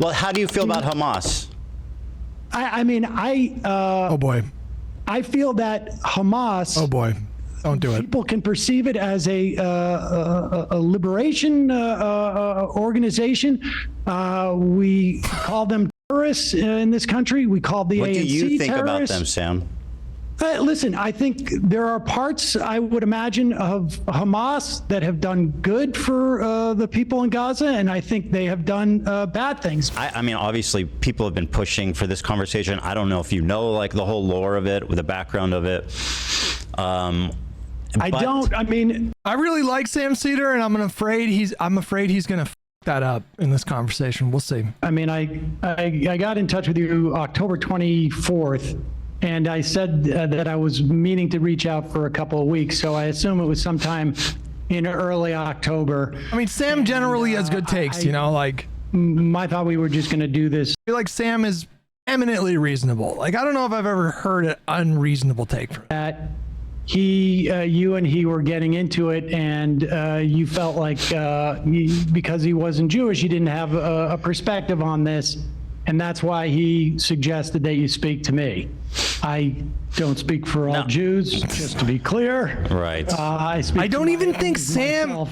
Well, how do you feel about Hamas? Oh boy. I feel that Hamas. Oh boy. Don't do it. People can perceive it as a liberation organization. We call them terrorists in this country. We call the ANC terrorists. What do you think terrorists. about them, Sam? Listen, I think there are parts, I would imagine, of Hamas that have done good for the people in Gaza, and I think they have done bad things. I mean, obviously, people have been pushing for this conversation. I don't know if you know, like, the whole lore of it, the background of it. I really like Sam Seder, and I'm afraid he's going to f that up in this conversation. We'll see. I mean, I got in touch with you October 24th. And I said that I was meaning to reach out for a couple of weeks, so I assume it was sometime in early October. I mean, Sam generally has good takes, like. I thought we were just going to do this. I feel like Sam is eminently reasonable. Like, I don't know if I've ever heard an unreasonable take from him. That you and he were getting into it, and you felt like because he wasn't Jewish, he didn't have a perspective on this. And that's why he suggested that you speak to me. I don't speak for all Jews, just to be clear. Right. I don't even think Sam. Bro,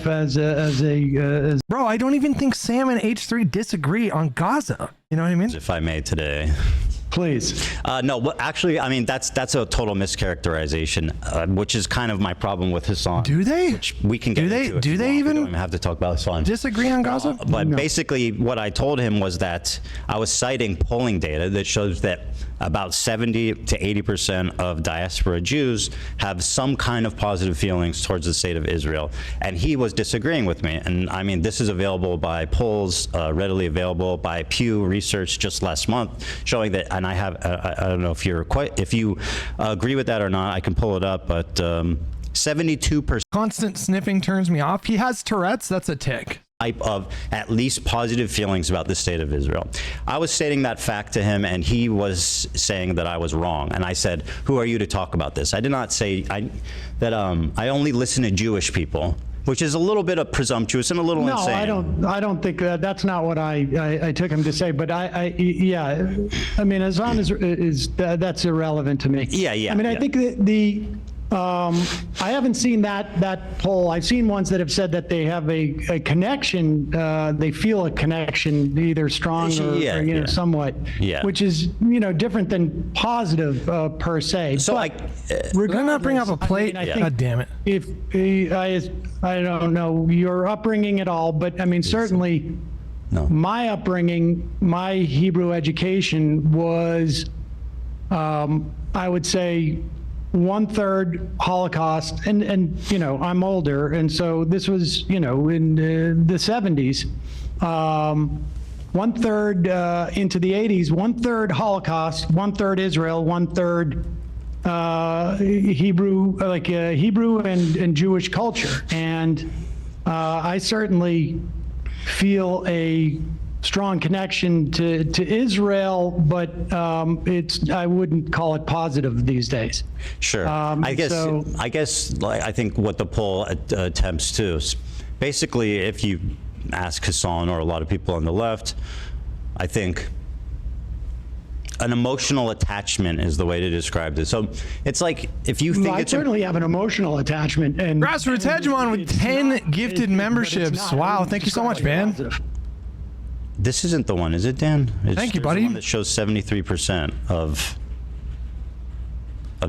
I don't even think Sam and H3 disagree on Gaza. You know what I mean? If I may today. Please. No, actually, I mean, that's a total mischaracterization, which is kind of my problem with Hasan. Do they? Which we can get into. Do they even? We don't have to talk about Hasan. Disagree on Gaza? But basically, what I told him was that I was citing polling data that shows that about 70 to 80% of diaspora Jews have some kind of positive feelings towards the state of Israel. And he was disagreeing with me. And I mean, this is available by polls, readily available by Pew Research just last month, showing that, and I have, I don't know if you agree with that or not, I can pull it up, but 72%. Constant sniffing turns me off. He has Tourette's, that's a tick. Type of at least positive feelings about the state of Israel. I was stating that fact to him, and he was saying that I was wrong. And I said, "Who are you to talk about this?" I did not say that I only listen to Jewish people, which is a little bit of presumptuous and a little insane. No, I don't think that's not what I took him to say. But yeah, I mean, Hasan is that's irrelevant to me. Yeah. I mean, I think that I haven't seen that poll. I've seen ones that have said that they have a connection. They feel a connection, either strong or somewhat, which is different than positive per se. So did I not bring up a plate? I think God damn it! If I don't know your upbringing at all, but I mean certainly my upbringing, my Hebrew education was, I would say, 1/3 Holocaust, and I'm older, and so this was in the 70s, 1/3 into the 80s, 1/3 Holocaust, 1/3 Israel, 1/3 Hebrew, like Hebrew and Jewish culture, and I certainly feel a strong connection to Israel, but I wouldn't call it positive these days. Sure. I guess like, I think what the poll attempts to is basically, if you ask Hasan or a lot of people on the left, I think an emotional attachment is the way to describe this. So it's like, if you think I certainly have an emotional attachment. And Grassroots Hegemon with 10 gifted memberships. Wow, thank you so much, man. This isn't the one, is it, Dan? Thank you, buddy. The one that shows 73% of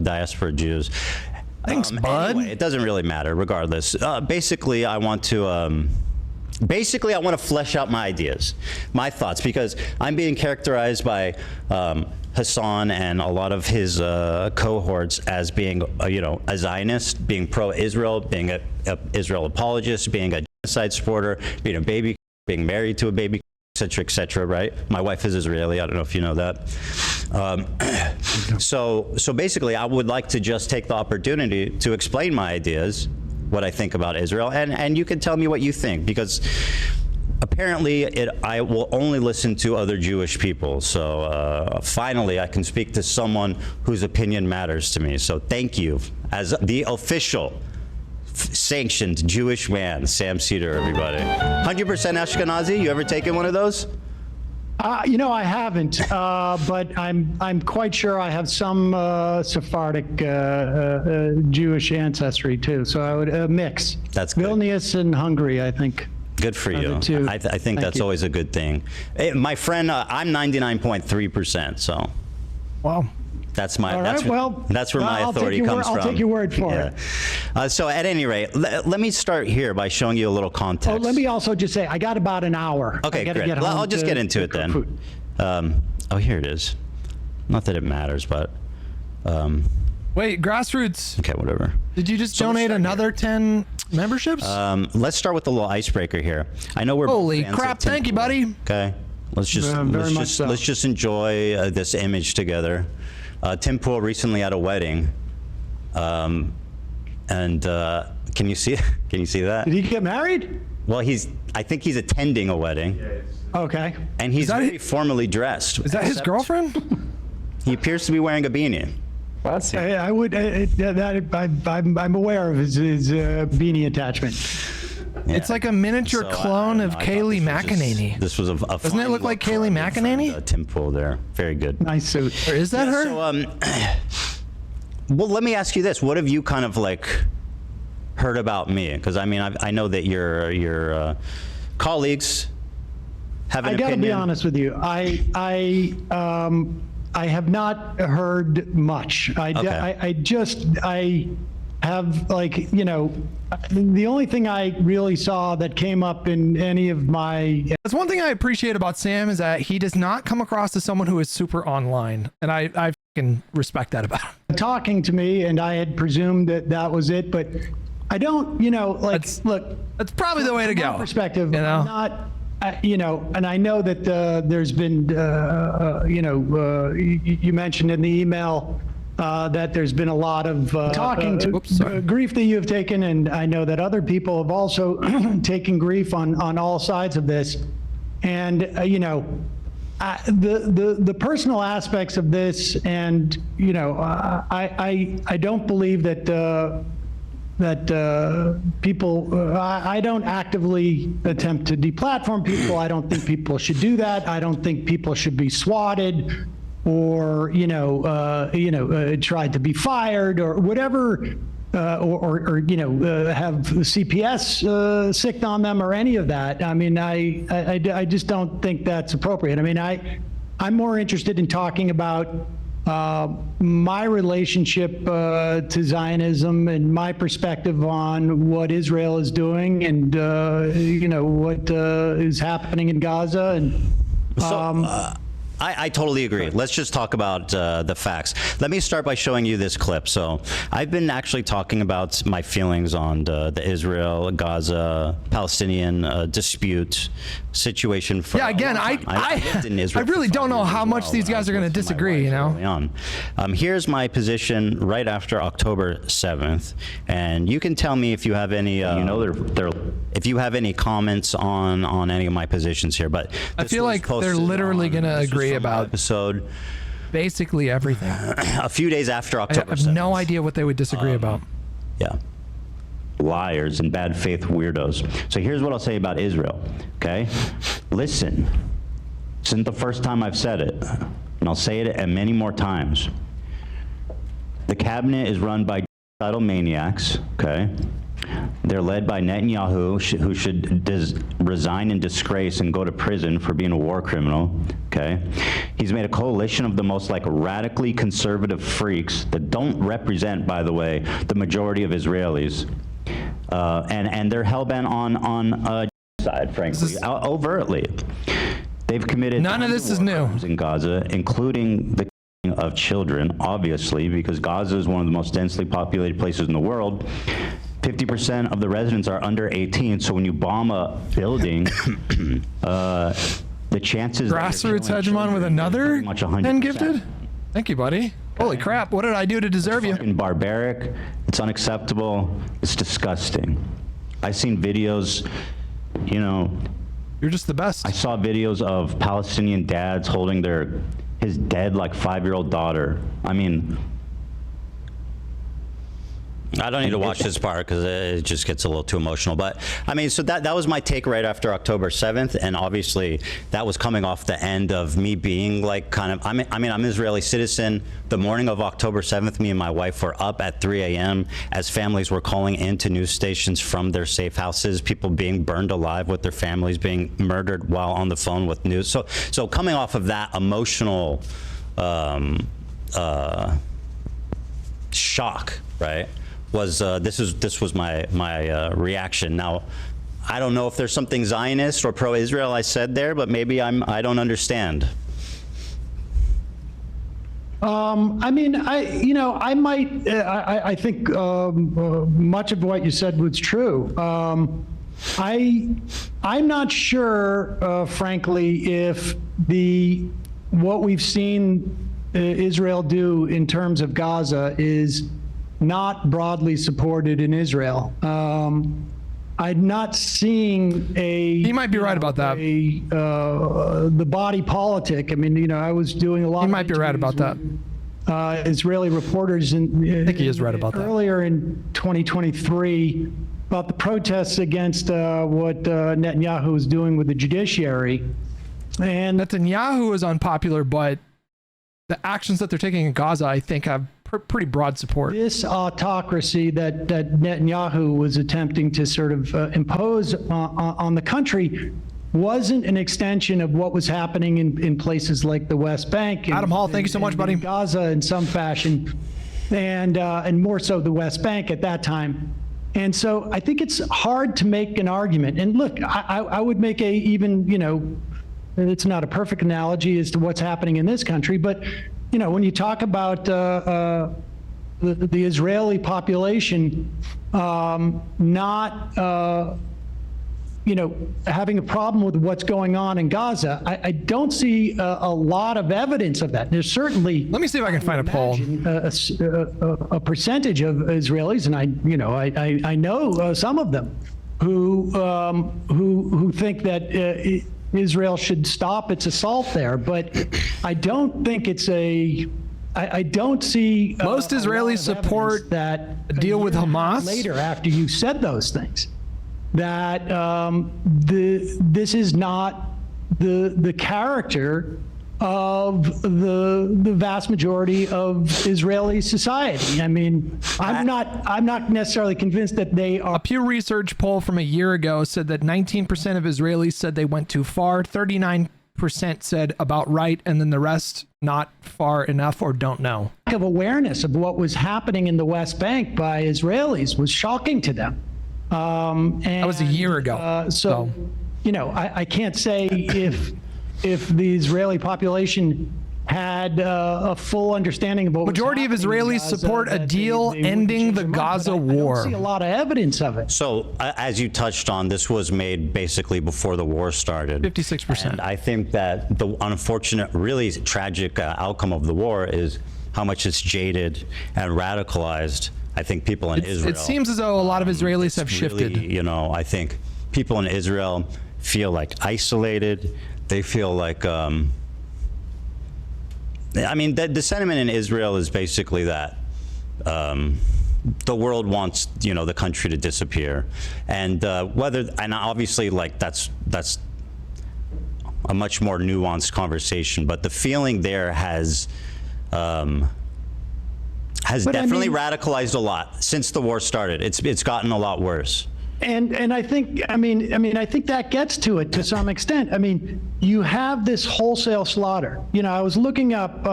diaspora Jews. Thanks, bud. Anyway, it doesn't really matter, regardless. Basically, I want to flesh out my ideas, my thoughts, because I'm being characterized by Hasan and a lot of his cohorts as being, a Zionist, being pro-Israel, being a Israel apologist, being a genocide supporter, being married to a baby, et cetera, right? My wife is Israeli. I don't know if you know that. So basically, I would like to just take the opportunity to explain my ideas, what I think about Israel, and you can tell me what you think, because apparently I will only listen to other Jewish people. So finally, I can speak to someone whose opinion matters to me. So thank you, as the official sanctioned Jewish man, Sam Seder, everybody. 100% Ashkenazi. You ever taken one of those? I haven't, but I'm quite sure I have some Sephardic Jewish ancestry too. So I would mix. That's good. Vilnius and Hungary, I think. Good for you. I think that's always a good thing. My friend, I'm 99.3%. So. Wow. That's my. All right, that's where my authority comes from. I'll take your word for it. So at any rate, let me start here by showing you a little context. Oh, let me also just say I got about an hour. Okay, great. I'll just get into it then. Here it is. Not that it matters, but. Wait, Grassroots. Okay, whatever. Did you just donate another 10 memberships? Let's start with the little icebreaker here. I know we're holy crap! Thank you, buddy. Okay, let's just enjoy this image together. Tim Pool recently had a wedding, and can you see? Can you see that? Did he get married? Well, I think he's attending a wedding. Okay. And he's very formally dressed. Is that his girlfriend? He appears to be wearing a beanie. Well, that's I would. I'm aware of his beanie attachment. Yeah. It's like a miniature clone of Kayleigh McEnany. This was a Doesn't it look like Kayleigh McEnany? Tim Pool there. Very good. Nice suit. Or is that her? So, well, let me ask you this. What have you kind of like heard about me? Because I mean, I know that your colleagues have an opinion. I got to be honest with you. I have not heard much. I have, like, the only thing I really saw that came up in any of my... That's one thing I appreciate about Sam, is that he does not come across as someone who is super online. And I can respect that about him. Talking to me, and I had presumed that was it, but I don't, look... That's probably the way to go. Perspective, I'm not... and I know that there's been, you mentioned in the email that there's been a lot of talking to grief that you have taken, and I know that other people have also taken grief on all sides of this. And, the personal aspects of this, and, I don't believe that people, I don't actively attempt to deplatform people. I don't think people should do that. I don't think people should be swatted or, tried to be fired or whatever, or have CPS sicked on them or any of that. I mean, I just don't think that's appropriate. I mean, I'm more interested in talking about my relationship to Zionism and my perspective on what Israel is doing and what is happening in Gaza. And I totally agree. Let's just talk about the facts. Let me start by showing you this clip. So I've been actually talking about my feelings on the Israel-Gaza Palestinian dispute situation. For again, I really don't know how much these guys are going to disagree, Here's my position right after October 7th, and you can tell me if you have any, if you have any comments on any of my positions here. But I feel like they're literally going to agree about episode basically everything. A few days after October 7th. I have no idea what they would disagree about. Yeah. Liars and bad faith weirdos. So here's what I'll say about Israel, okay? Listen, this isn't the first time I've said it, and I'll say it many more times. The cabinet is run by genocidal maniacs, okay? They're led by Netanyahu, who should resign in disgrace and go to prison for being a war criminal, okay? He's made a coalition of the most radically conservative freaks that don't represent, by the way, the majority of Israelis. And they're hell-bent on genocide, frankly, overtly. They've committed none of this is new in Gaza, including the killing of children, obviously, because Gaza is one of the most densely populated places in the world. 50% of the residents are under 18, so when you bomb a building, the chances... Grassroots hegemon with another 10 gifted? Thank you, buddy. Holy crap, what did I do to deserve you? It's barbaric, it's unacceptable, it's disgusting. I've seen videos, You're just the best. I saw videos of Palestinian dads holding his dead 5-year-old daughter. I mean... I don't need to watch this part because it just gets a little too emotional. But I mean, so that was my take right after October 7th, and obviously that was coming off the end of me being like kind of. I'm an Israeli citizen. The morning of October 7th, me and my wife were up at 3 a.m. as families were calling into news stations from their safe houses, people being burned alive with their families being murdered while on the phone with news. So coming off of that emotional shock, right? Was this was my reaction. Now, I don't know if there's something Zionist or pro-Israel I said there, but maybe I don't understand. I mean, I think much of what you said was true. I'm not sure, frankly, if what we've seen Israel do in terms of Gaza is not broadly supported in Israel. I'm not seeing He might be right about that. The body politic. I mean, I was doing a lot. He might be right about that. Israeli reporters I think he is right about that. Earlier in 2023 about the protests against what Netanyahu was doing with the judiciary. And Netanyahu is unpopular, but the actions that they're taking in Gaza, I think, have pretty broad support. This autocracy that Netanyahu was attempting to sort of impose on the country wasn't an extension of what was happening in places like the West Bank. Adam Hall, thank you so much, buddy. Gaza in some fashion, and more so the West Bank at that time. And so I think it's hard to make an argument. And look, I would make it's not a perfect analogy as to what's happening in this country, but when you talk about the Israeli population not having a problem with what's going on in Gaza, I don't see a lot of evidence of that. There's certainly. Let me see if I can find a poll. A percentage of Israelis, and I know some of them who think that Israel should stop its assault there, but I don't think it's I don't see most Israelis support that a deal with Hamas later after you said those things, that this is not the character of the vast majority of Israeli society. I mean, I'm not necessarily convinced that they are. A Pew Research poll from a year ago said that 19% of Israelis said they went too far, 39% said about right, and then the rest not far enough or don't know. Lack of awareness of what was happening in the West Bank by Israelis was shocking to them. That was a year ago. I can't say if the Israeli population had a full understanding of what majority of Israelis support a deal ending the Gaza war. I don't see a lot of evidence of it. So, as you touched on, this was made basically before the war started. 56%. And I think that the unfortunate, really tragic outcome of the war is how much it's jaded and radicalized, I think, people in Israel. It seems as though a lot of Israelis have shifted. I think people in Israel feel like isolated. They feel like, the sentiment in Israel is basically that the world wants, the country to disappear, and obviously, like that's a much more nuanced conversation. But the feeling there has definitely radicalized a lot since the war started. It's gotten a lot worse. And I think, I think that gets to it to some extent. I mean, you have this wholesale slaughter. I was looking up,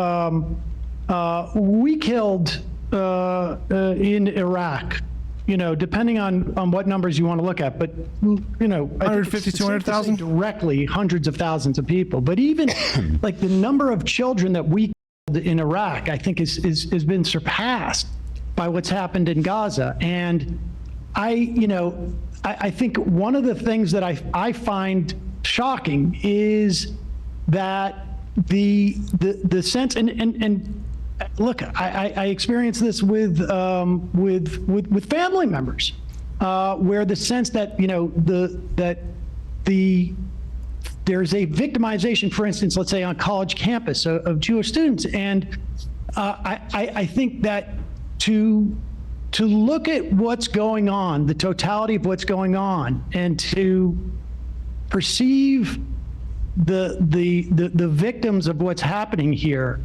we killed in Iraq, depending on what numbers you want to look at, but, 150, 200,000? Directly, hundreds of thousands of people. But even like the number of children that we killed in Iraq, I think has been surpassed by what's happened in Gaza. And I think one of the things that I find shocking is that the sense and look, I experienced this with family members, where the sense that there's a victimization, for instance, let's say on college campus of Jewish students, and I think that to to look at what's going on, the totality of what's going on, and to perceive the victims of what's happening here.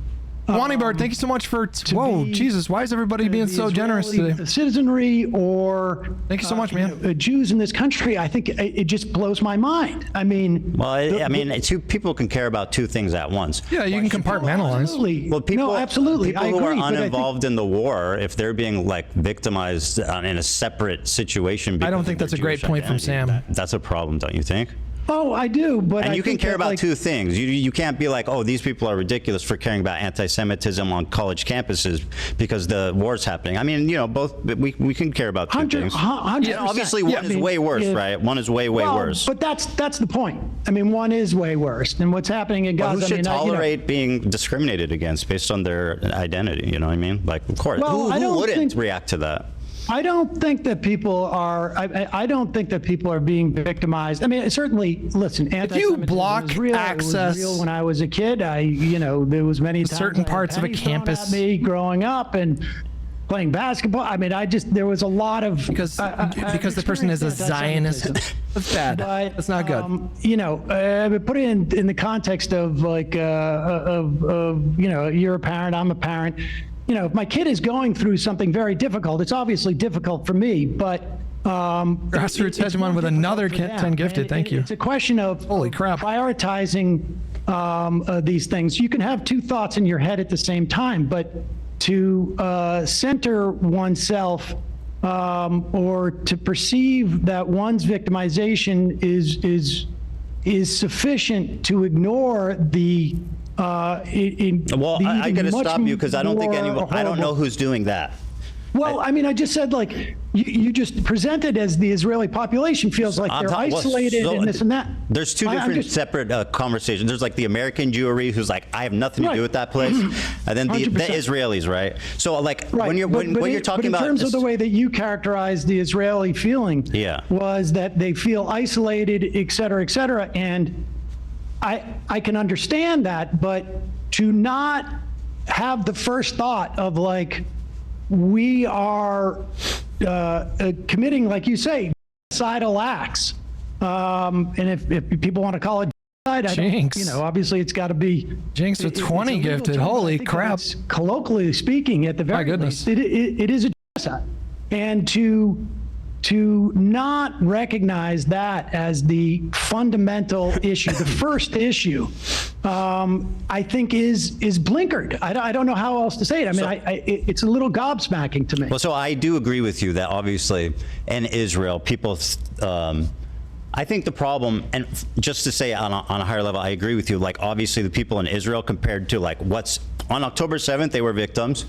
Wani Bird, thank you so much for. Whoa, Jesus! Why is everybody being so generous today? Citizenry, or thank you so much, man. Jews in this country, I think it just blows my mind. I mean, well, two people can care about two things at once. Yeah, you can compartmentalize. Absolutely. Well, people, absolutely. People who are uninvolved in the war, if they're being like victimized in a separate situation, I don't think that's a great point from Sam. That's a problem, don't you think? Oh, I do, but and you can care about two things. You can't be like, oh, these people are ridiculous for caring about anti-Semitism on college campuses because the war's happening. I mean, both we can care about two things. 100%. Obviously, one is way worse, right? One is way worse. But that's the point. I mean, one is way worse, and what's happening in Gaza. Who should tolerate being discriminated against based on their identity? You know what I mean? Like, of course, who wouldn't react to that? I don't think that people are. I don't think that people are being victimized. I mean, certainly. Listen, anti-Semitism if you block was real. access, it was real when I was a kid. There was many times certain parts of a campus. At me growing up and playing basketball. I mean, there was a lot of because the person is a Zionist. That's bad. That's not good. Put it in the context of like you're a parent, I'm a parent. If my kid is going through something very difficult, it's obviously difficult for me, but Grassroots Hegemon with another 10 gifted. Thank you. It's a question of holy crap prioritizing these things. You can have two thoughts in your head at the same time, but to center oneself or to perceive that one's victimization is sufficient to ignore the I got to stop you because I don't think anyone. I don't know who's doing that. Well, I mean, I just said like you just presented as the Israeli population feels like they're isolated and this and that. There's two different separate conversations. There's like the American Jewry who's like, I have nothing to do with that place, and then the Israelis, right? So like when you're talking about in terms of the way that you characterized the Israeli feeling, was that they feel isolated, et cetera, and I can understand that, but to not have the first thought of like, we are committing, like you say, genocidal acts. And if people want to call it genocide, obviously it's got to be. Jinx with 20 gifted. Holy crap. Colloquially speaking, at the very least, it is a genocide. And to not recognize that as the fundamental issue, the first issue, I think is blinkered. I don't know how else to say it. I mean, it's a little gobsmacking to me. Well, so I do agree with you that obviously in Israel, people, I think the problem, and just to say on a higher level, I agree with you, like obviously the people in Israel compared to like what's, on October 7th, they were victims.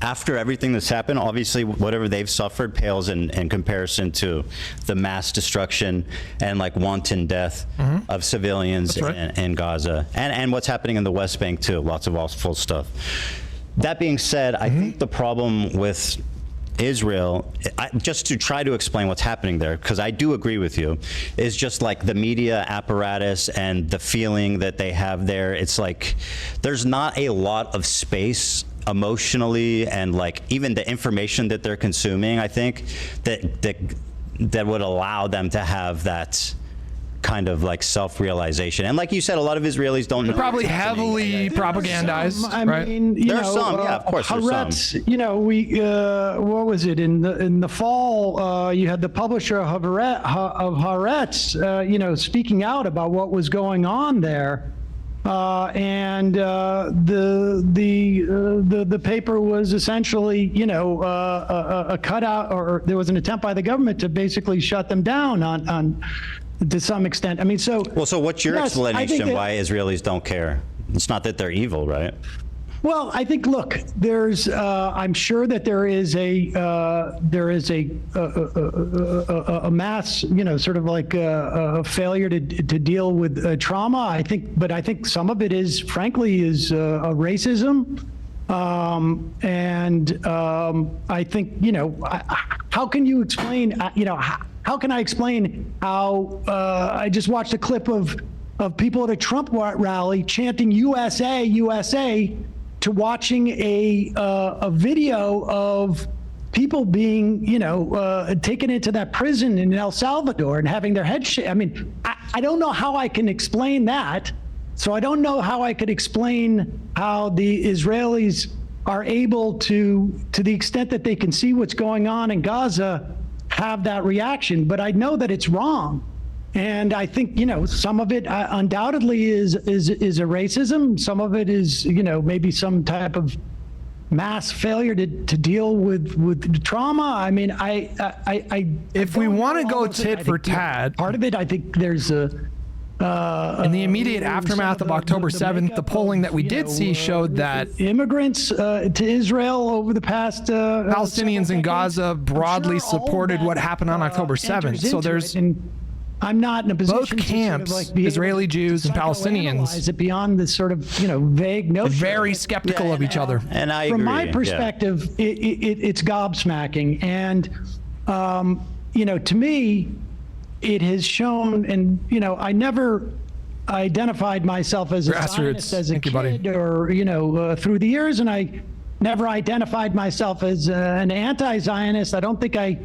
After everything that's happened, obviously whatever they've suffered pales in comparison to the mass destruction and like wanton death of civilians in Gaza and what's happening in the West Bank too, lots of awful stuff. That being said, I think the problem with Israel, just to try to explain what's happening there, because I do agree with you, is just like the media apparatus and the feeling that they have there. It's like there's not a lot of space emotionally and like even the information that they're consuming, I think that would allow them to have that kind of like self-realization. And like you said, a lot of Israelis don't know. Probably heavily propagandized. I mean, there's some, yeah, of course there's some. What was it in the fall? You had the publisher of Haaretz, speaking out about what was going on there. And the paper was essentially, a cutout, or there was an attempt by the government to basically shut them down on to some extent. I mean, so. Well, so what's your explanation why Israelis don't care? It's not that they're evil, right? Well, I think, look, there's, I'm sure that there is a mass, sort of like a failure to deal with trauma. I think some of it is, frankly, is racism. I think, how can you explain, how can I explain how I just watched a clip of people at a Trump rally chanting USA, USA, to watching a video of people being, taken into that prison in El Salvador and having their heads I mean, I don't know how I can explain that. So I don't know how I could explain how the Israelis are able to the extent that they can see what's going on in Gaza, have that reaction. But I know that it's wrong. And I think, some of it undoubtedly is a racism. Some of it is, maybe some type of mass failure to deal with trauma. I mean, if we want to go tit for tat, part of it, I think there's in the immediate aftermath of October 7th, the polling that we did see showed that immigrants to Israel over the past Palestinians in Gaza broadly supported what happened on October 7th. So there's I'm not in a position both camps, to sort of like Israeli Jews and Palestinians, it beyond this sort of vague notion. Very skeptical of each other. And I From agree, my perspective, it's gobsmacking, and to me, it has shown, and I never identified myself as a Zionist as a kid, or through the years, and I never identified myself as an anti-Zionist. I don't think I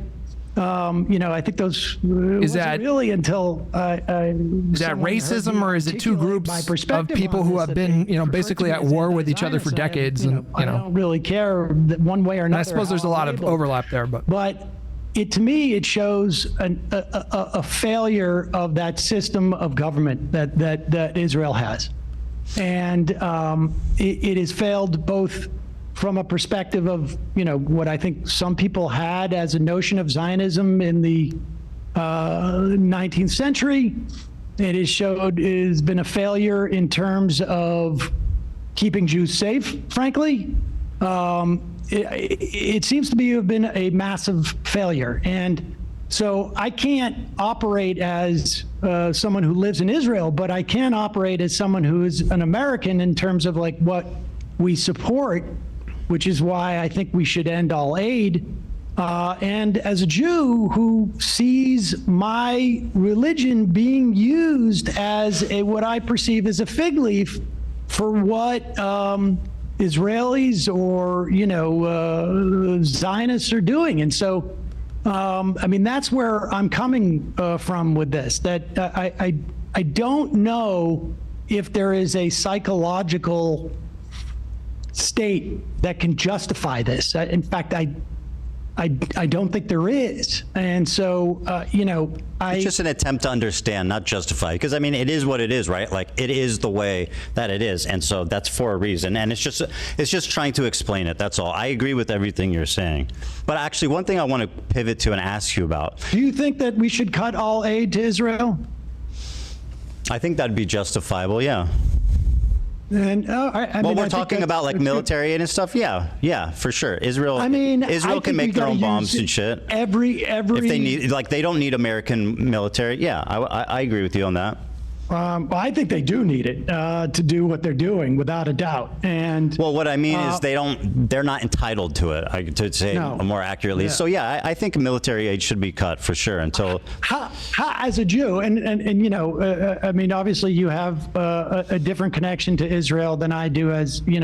think those wasn't really until is that racism, or is it two groups of people who have been basically at war with each other for decades? And I don't really care one way or another. I suppose there's a lot of overlap there, but to me it shows a failure of that system of government that Israel has, and it has failed both from a perspective of, what I think some people had as a notion of Zionism in the 19th century. It has been a failure in terms of keeping Jews safe, frankly. It seems to me to have been a massive failure. And so I can't operate as someone who lives in Israel, but I can operate as someone who is an American in terms of like what we support, which is why I think we should end all aid. And as a Jew who sees my religion being used as what I perceive as a fig leaf for what Israelis or, Zionists are doing. And so, that's where I'm coming from with this, that I don't know if there is a psychological state that can justify this. In fact, I don't think there is. And so, it's just an attempt to understand, not justify. Because, it is what it is, right? Like, it is the way that it is. And so that's for a reason. And it's just trying to explain it. That's all. I agree with everything you're saying. But actually, one thing I want to pivot to and ask you about. Do you think that we should cut all aid to Israel? I think that'd be justifiable, yeah. And we're talking about like military aid and stuff. Yeah, for sure. Israel can make their own bombs and shit. Every if they need, like, they don't need American military. Yeah, I agree with you on that. I think they do need it to do what they're doing, without a doubt. And what I mean is they're not entitled to it, to say more accurately. Yeah. So yeah, I think military aid should be cut for sure until. How, as a Jew, and obviously you have a different connection to Israel than I do, as through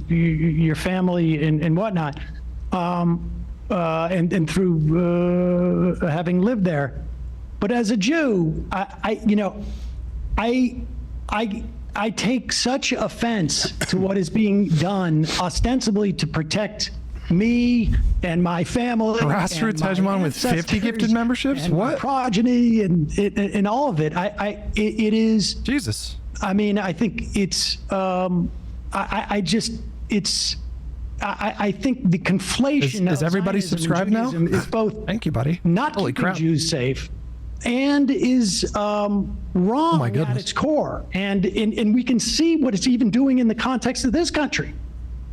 your family and whatnot, and through having lived there. But as a Jew, I take such offense to what is being done ostensibly to protect me and my family. Grassroots hegemon with 50 gifted memberships? What? Progeny and all of it. It is. Jesus. I think it's. I think the conflation. Is everybody subscribed now? Is both. Thank you, buddy. Not Holy keeping crap. Jews safe, and is wrong at its core. And we can see what it's even doing in the context of this country,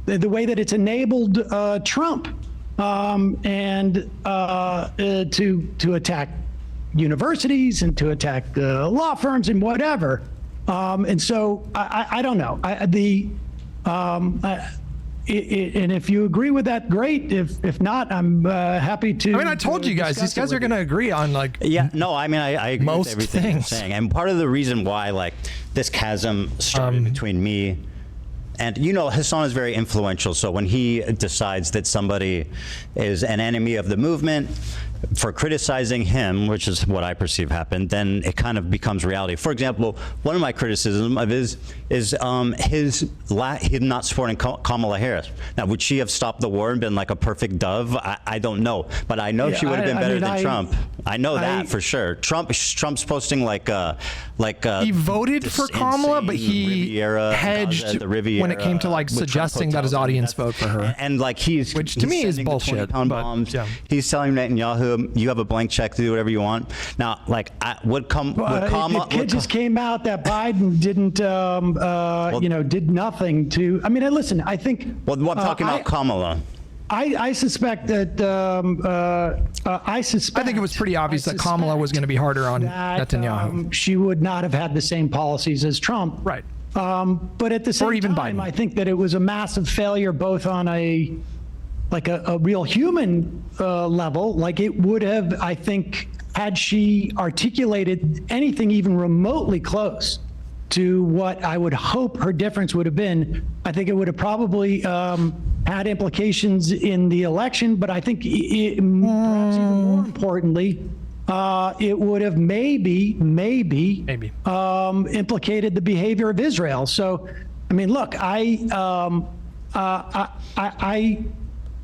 the way that it's enabled Trump and to attack universities and to attack law firms and whatever. And so I don't know. And if you agree with that, great. If not, I'm happy to. I told you guys, these guys are going to agree on I agree most with everything things. you're saying. And part of the reason why this chasm started between me And Hasan is very influential. So when he decides that somebody is an enemy of the movement for criticizing him, which is what I perceive happened, then it kind of becomes reality. For example, one of my criticisms of his is him not supporting Kamala Harris. Now, would she have stopped the war and been like a perfect dove? I don't know, but I know she would have been better than Trump. I know that for sure. Trump's posting he voted for Kamala, but he hedged when it came to like suggesting that his audience vote for her. And like which to me is bullshit. Bombs. Yeah. He's telling Netanyahu, you have a blank check to do whatever you want. Now, like, the kid just came out that Biden didn't, did nothing to. I mean, listen, I think. Well, I'm talking about Kamala. I suspect that. I think it was pretty obvious that Kamala was going to be harder on Netanyahu. She would not have had the same policies as Trump. Right. But at the same time, Biden. I think that it was a massive failure, both on a real human level. Like it would have, I think, had she articulated anything even remotely close to what I would hope her difference would have been, I think it would have probably had implications in the election. But I think perhaps even more importantly, it would have maybe implicated the behavior of Israel. So, I mean, look, I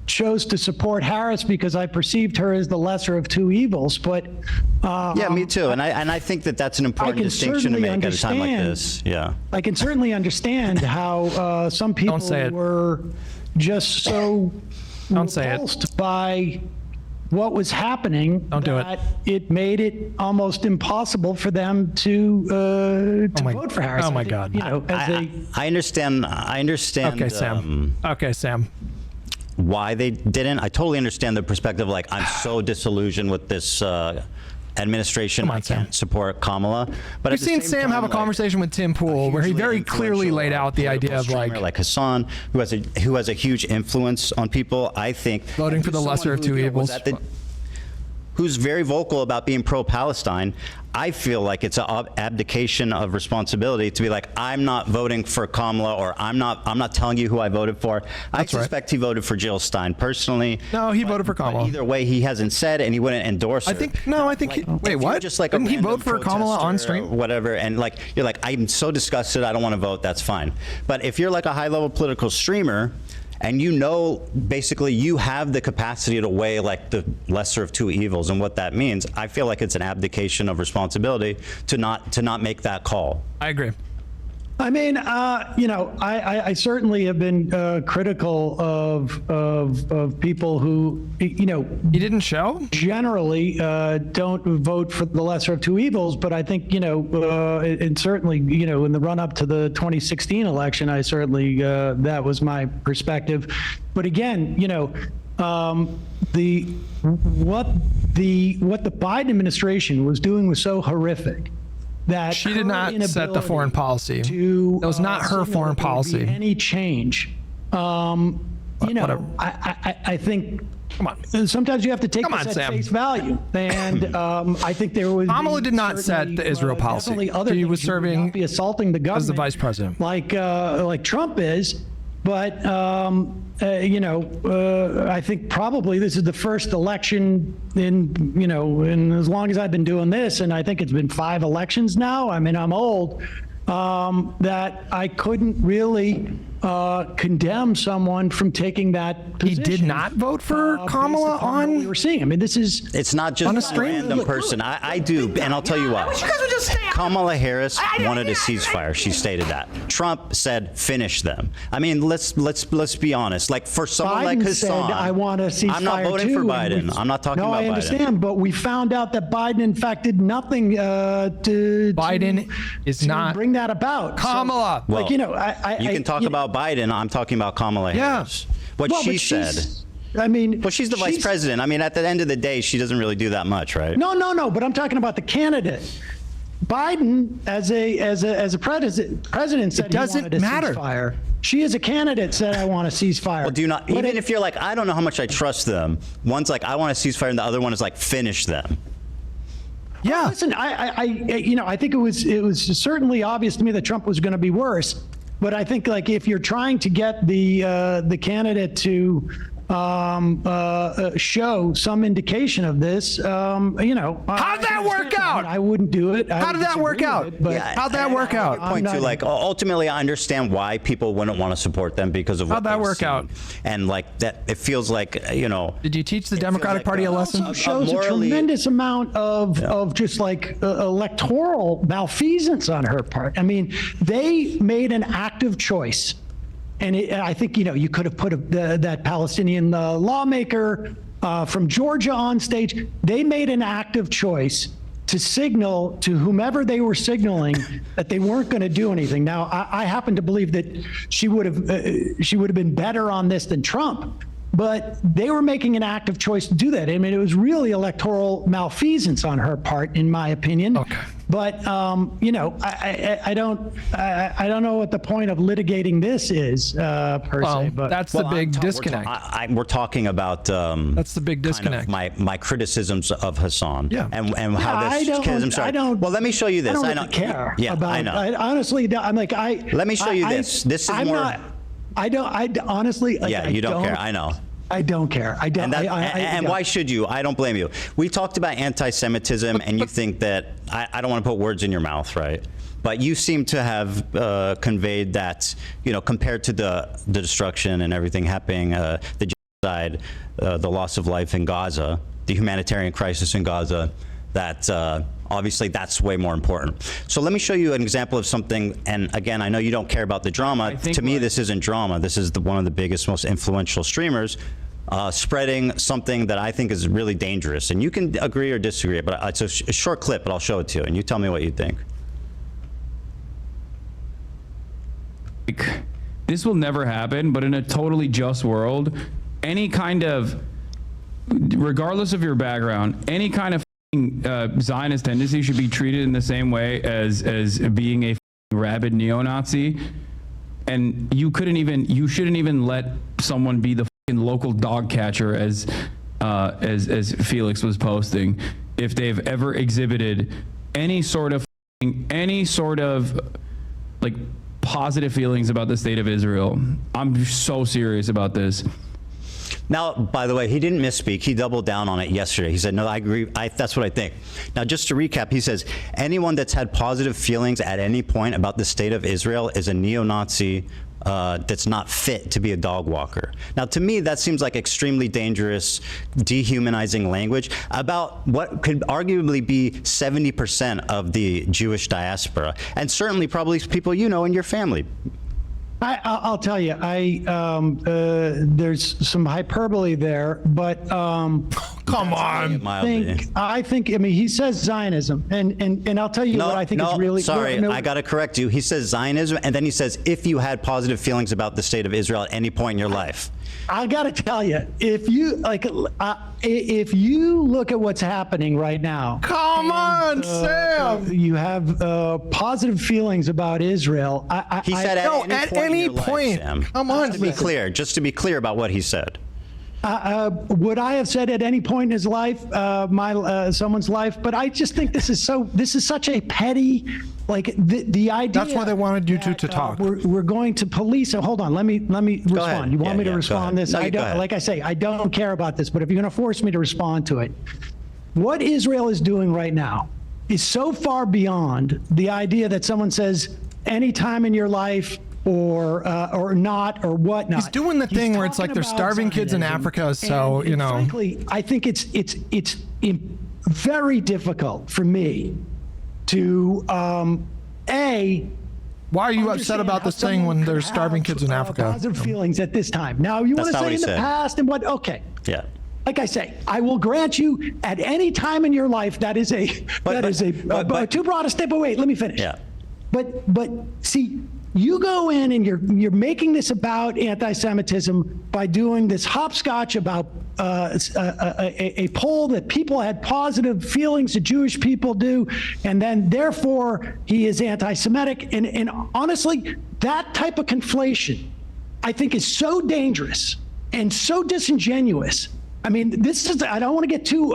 chose to support Harris because I perceived her as the lesser of two evils. But yeah, me too. And I think that that's an important distinction to make at a time like this. Yeah, I can certainly understand how some people were just so repulsed by what was happening that it made it almost impossible for them to vote for Harris. Oh my God! I understand. Okay, Sam. Why they didn't? I totally understand the perspective. Like, I'm so disillusioned with this administration. I can't support Kamala. But you've seen Sam have a conversation with Tim Pool where he very clearly laid out the idea of like Hasan, who has a huge influence on people. I think voting for the lesser of two evils. Who's very vocal about being pro-Palestine. I feel like it's an abdication of responsibility to be like, I'm not voting for Kamala, or I'm not telling you who I voted for. I suspect he voted for Jill Stein personally. No, he voted for Kamala. Either way, he hasn't said, and he wouldn't endorse her. Wait, what? Just like didn't he vote for Kamala on stream? Whatever, and like you're like, I'm so disgusted, I don't want to vote. That's fine. But if you're like a high-level political streamer, and basically you have the capacity to weigh like the lesser of two evils and what that means, I feel like it's an abdication of responsibility to not make that call. I agree. I mean, I certainly have been critical of people who, He didn't show? Generally don't vote for the lesser of two evils, but I think, and certainly, in the run up to the 2016 election, I certainly, that was my perspective. But again, what the Biden administration was doing was so horrific that she did not set the foreign policy. That was not her foreign policy. Any change, I think. Come on. Sometimes you have to take this at face value, and I think there was. Kamala did not set the Israel policy. He was serving be assaulting the government as the vice president, like Trump is. But I think probably this is the first election in as long as I've been doing this, and I think it's been 5 elections now. I mean, I'm old. That I couldn't really condemn someone from taking that position. He did not vote for Kamala on what we were seeing. I mean, it's not just a random person. I do, and I'll tell you what. Kamala Harris wanted a ceasefire. She stated that. Trump said finish them. I mean, let's be honest. Like for someone like Hasan, said, I want a ceasefire. I'm not voting for Biden. I'm not talking about Biden. No, I understand, but we found out that Biden, in fact, did nothing Biden is not bring that about. Kamala. So, well, you can talk about Biden. I'm talking about Kamala Harris. What she said. I mean, well, she's the vice president. I mean, at the end of the day, she doesn't really do that much, right? No. But I'm talking about the candidate. Biden, as a president, said he wanted a ceasefire. She, as a candidate, said, "I want a ceasefire." Well, do you not? Even if you're like, I don't know how much I trust them. One's like, I want a ceasefire, and the other one is like, finish them. Yeah. Listen, I think it was certainly obvious to me that Trump was going to be worse. But I think like if you're trying to get the candidate to show some indication of this, how'd that work out? I wouldn't do it. How did that work out? How'd that work out? Like ultimately, I understand why people wouldn't want to support them because of what how'd that work out? And like that, it feels like Did you teach the Democratic Party a lesson? It shows a tremendous amount of just like electoral malfeasance on her part. I mean, they made an active choice. And I think, you could have put that Palestinian lawmaker from Georgia on stage. They made an active choice to signal to whomever they were signaling that they weren't going to do anything. Now, I happen to believe that she would have been better on this than Trump. But they were making an active choice to do that. I mean, it was really electoral malfeasance on her part, in my opinion. Okay. But I don't know what the point of litigating this is per se. But that's the big disconnect. We're talking about that's the big disconnect. Kind of my criticisms of Hasan. Yeah. And how this. I'm sorry. Well, let me show you this. I don't care. Yeah, about, I know. Honestly, I'm like Let me show you this. This is I'm more. Not, I don't. I honestly. Like, yeah, you don't care. I know. I don't care. I don't. And why should you? I don't blame you. We talked about anti-Semitism, and you think that I don't want to put words in your mouth, right? But you seem to have conveyed that, compared to the destruction and everything happening, the genocide, the loss of life in Gaza, the humanitarian crisis in Gaza, that obviously that's way more important. So let me show you an example of something. And again, I know you don't care about the drama. To me, this isn't drama. This is one of the biggest, most influential streamers spreading something that I think is really dangerous. And you can agree or disagree, but it's a short clip, but I'll show it to you, and you tell me what you think. This will never happen, but in a totally just world, any kind of, regardless of your background, any kind of Zionist tendency should be treated in the same way as being a rabid neo-Nazi. And you shouldn't even let someone be the local dog catcher as Felix was posting, if they've ever exhibited any sort of like positive feelings about the state of Israel. I'm so serious about this. Now, by the way, he didn't misspeak. He doubled down on it yesterday. He said, no, I agree. That's what I think. Now, just to recap, he says, anyone that's had positive feelings at any point about the state of Israel is a neo-Nazi that's not fit to be a dog walker. Now, to me, that seems like extremely dangerous, dehumanizing language about what could arguably be 70% of the Jewish diaspora, and certainly probably people you know in your family. I'll tell you, there's some hyperbole there, but come on. I think. I mean, he says Zionism, and I'll tell you what I think is really. Sorry, I got to correct you. He says Zionism, and then he says if you had positive feelings about the state of Israel at any point in your life. I got to tell you, if you look at what's happening right now, come on, Sam. You have positive feelings about Israel. He said at any point. Sam. Come on, just to be clear about what he said. Would I have said at any point in his life, someone's life? But I just think this is such a petty, like the idea. That's why they wanted you to talk. We're going to police. Hold on, let me respond. You want me to respond to this? No, I don't. Like I say, I don't care about this. But if you're going to force me to respond to it, what Israel is doing right now is so far beyond the idea that someone says any time in your life. Or not, or whatnot. He's doing the thing where it's like they're starving kids in Africa, so Frankly, I think it's very difficult for me to Why are you upset about this thing when there's starving kids in Africa? Positive feelings at this time. Now you want to say in the past and what? Okay. Yeah. Like I say, I will grant you at any time in your life that is too broad a statement. But wait, let me finish. Yeah. But see. You go in and you're making this about anti-Semitism by doing this hopscotch about a poll that people had positive feelings that Jewish people do, and then therefore he is anti-Semitic. And honestly, that type of conflation, I think, is so dangerous and so disingenuous. I mean, I don't want to get too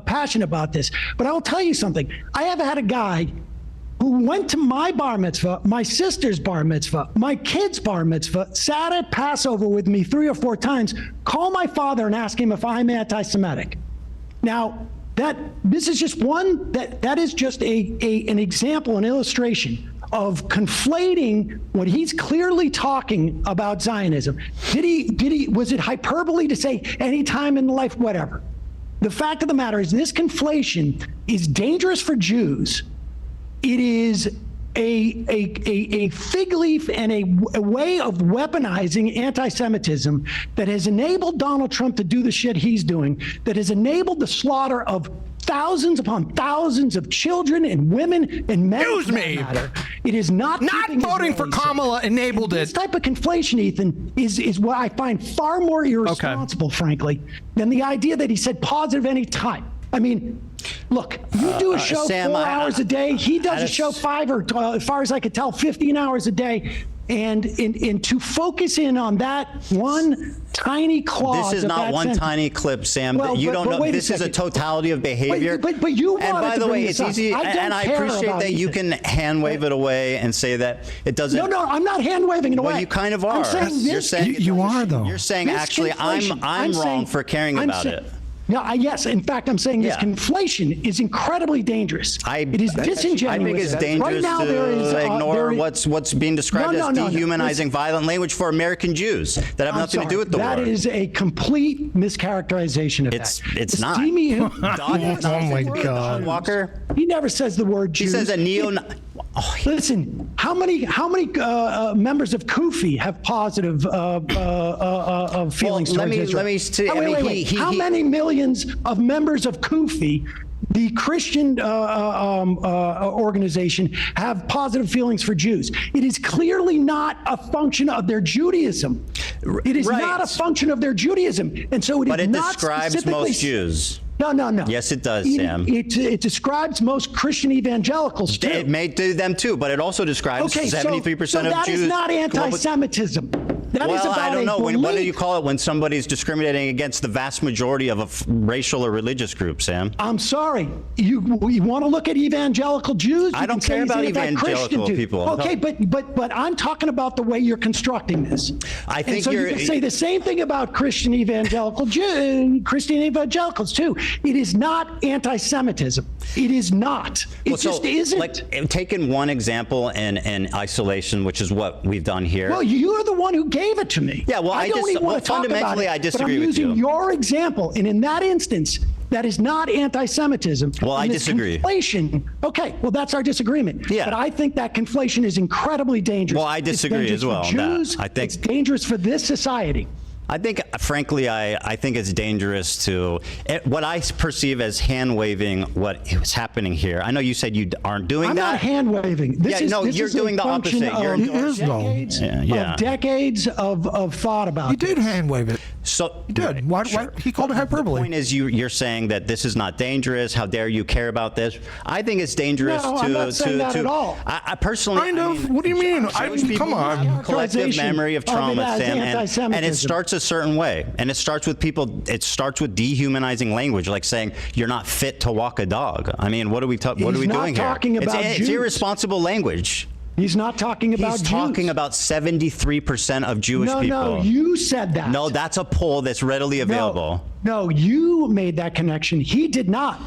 passionate about this, but I will tell you something. I have had a guy who went to my bar mitzvah, my sister's bar mitzvah, my kid's bar mitzvah, sat at Passover with me 3 or 4 times, call my father and ask him if I'm anti-Semitic. Now, this is just one, that is just an example, an illustration of conflating what he's clearly talking about Zionism. Was it hyperbole to say any time in life, whatever? The fact of the matter is this conflation is dangerous for Jews. It is a fig leaf and a way of weaponizing anti-Semitism that has enabled Donald Trump to do the shit he's doing, that has enabled the slaughter of thousands upon thousands of children and women and men. Excuse me. It is not voting for Kamala enabled it. This type of conflation, Ethan, is what I find far more irresponsible, frankly, than the idea that he said positive any time. I mean, look, you do a show Sam, 4 hours a day. He does a show 5 or, as far as I could tell, 15 hours a day. And to focus in on that one tiny clause. This is not one tiny clip, Sam. Well, you don't know. This is a totality of behavior. But you wanted and by to the bring way, this it's up. easy, and I appreciate that you can hand wave it away and say that it doesn't. No, I'm not hand waving it away. Well, you kind of are. I'm saying this, You're saying you are though. You're saying actually I'm wrong for caring about it. No, yes. In fact, I'm saying this conflation is incredibly dangerous. It is disingenuous. I think it's dangerous right now, to ignore what's being described as dehumanizing violent language for American Jews that have nothing to do with the war. That is a complete mischaracterization of that. It's not. Oh my God. Walker. He never says the word Jews. He says a neo. Listen, how many members of Kufi have positive feelings towards Israel? Let me see. Wait. How many millions of members of Kufi, the Christian organization, have positive feelings for Jews? It is clearly not a function of their Judaism. It is not a function of their Judaism, and so it is not describes specifically most Jews. No. Yes, it does, Sam. It describes most Christian evangelicals, too. It may do them, too, but it also describes 73% of Jews. So that is not anti-Semitism. That is about I don't know. What do you call it when somebody's discriminating against the vast majority of a racial or religious group, Sam? I'm sorry. You want to look at evangelical Jews? I don't care about evangelical people. Okay, but I'm talking about the way you're constructing this. I think you can say the same thing about Christian evangelicals, too. It is not anti-Semitism. It is not. It just isn't. Like, taking one example in isolation, which is what we've done here. Well, you're the one who gave it to me. Yeah, well, I disagree with you. I'm using your example, and in that instance, that is not anti-Semitism. Well, I disagree. Conflation. Okay, well, that's our disagreement. Yeah. But I think that conflation is incredibly dangerous. Well, I disagree as well. It's dangerous for Jews. It's dangerous for this society. I think, frankly, I think it's dangerous to what I perceive as hand waving what is happening here. I know you said you aren't doing that. I'm not hand waving. You're doing the opposite. Decades of thought about it. You did hand wave it. So you did. Why he called it hyperbole? The point is, you're saying that this is not dangerous. How dare you care about this? I think it's dangerous to. I'm not saying that at all. I personally. Kind of. What do you mean? Come on. Collective memory of trauma, Sam, and it starts a certain way, and it starts with people. It starts with dehumanizing language, like saying you're not fit to walk a dog. I mean, what are we doing here? He's not talking about Jews. It's irresponsible language. He's not talking about Jews. He's talking about 73% of Jewish people. No, you said that. No, that's a poll that's readily available. No, you made that connection. He did not.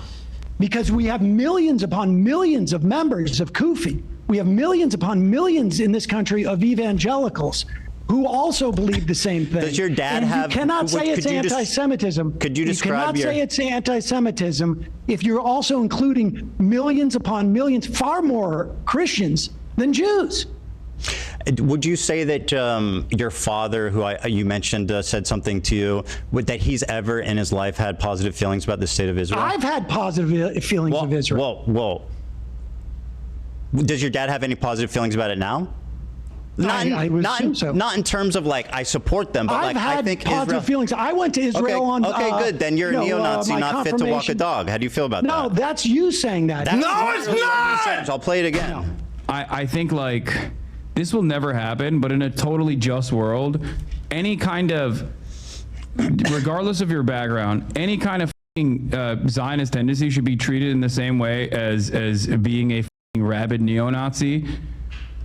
Because we have millions upon millions of members of Kufi. We have millions upon millions in this country of evangelicals who also believe the same thing. Does your dad have... You cannot say it's anti-Semitism. Could you describe You cannot say it's anti-Semitism if you're also including millions upon millions, far more Christians than Jews. Would you say that your father, who you mentioned, said something to you, that he's ever in his life had positive feelings about the state of Israel? I've had positive feelings of Israel. Well, does your dad have any positive feelings about it now? I would assume so. Not in terms of like I support them, but I think positive feelings. I went to Israel on. Okay, good. Then you're a neo-Nazi, not fit to walk a dog. How do you feel about that? No, that's you saying that. No, it's not. I'll play it again. No. I think like this will never happen, but in a totally just world, any kind of, regardless of your background, any kind of Zionist tendency should be treated in the same way as being a rabid neo-Nazi,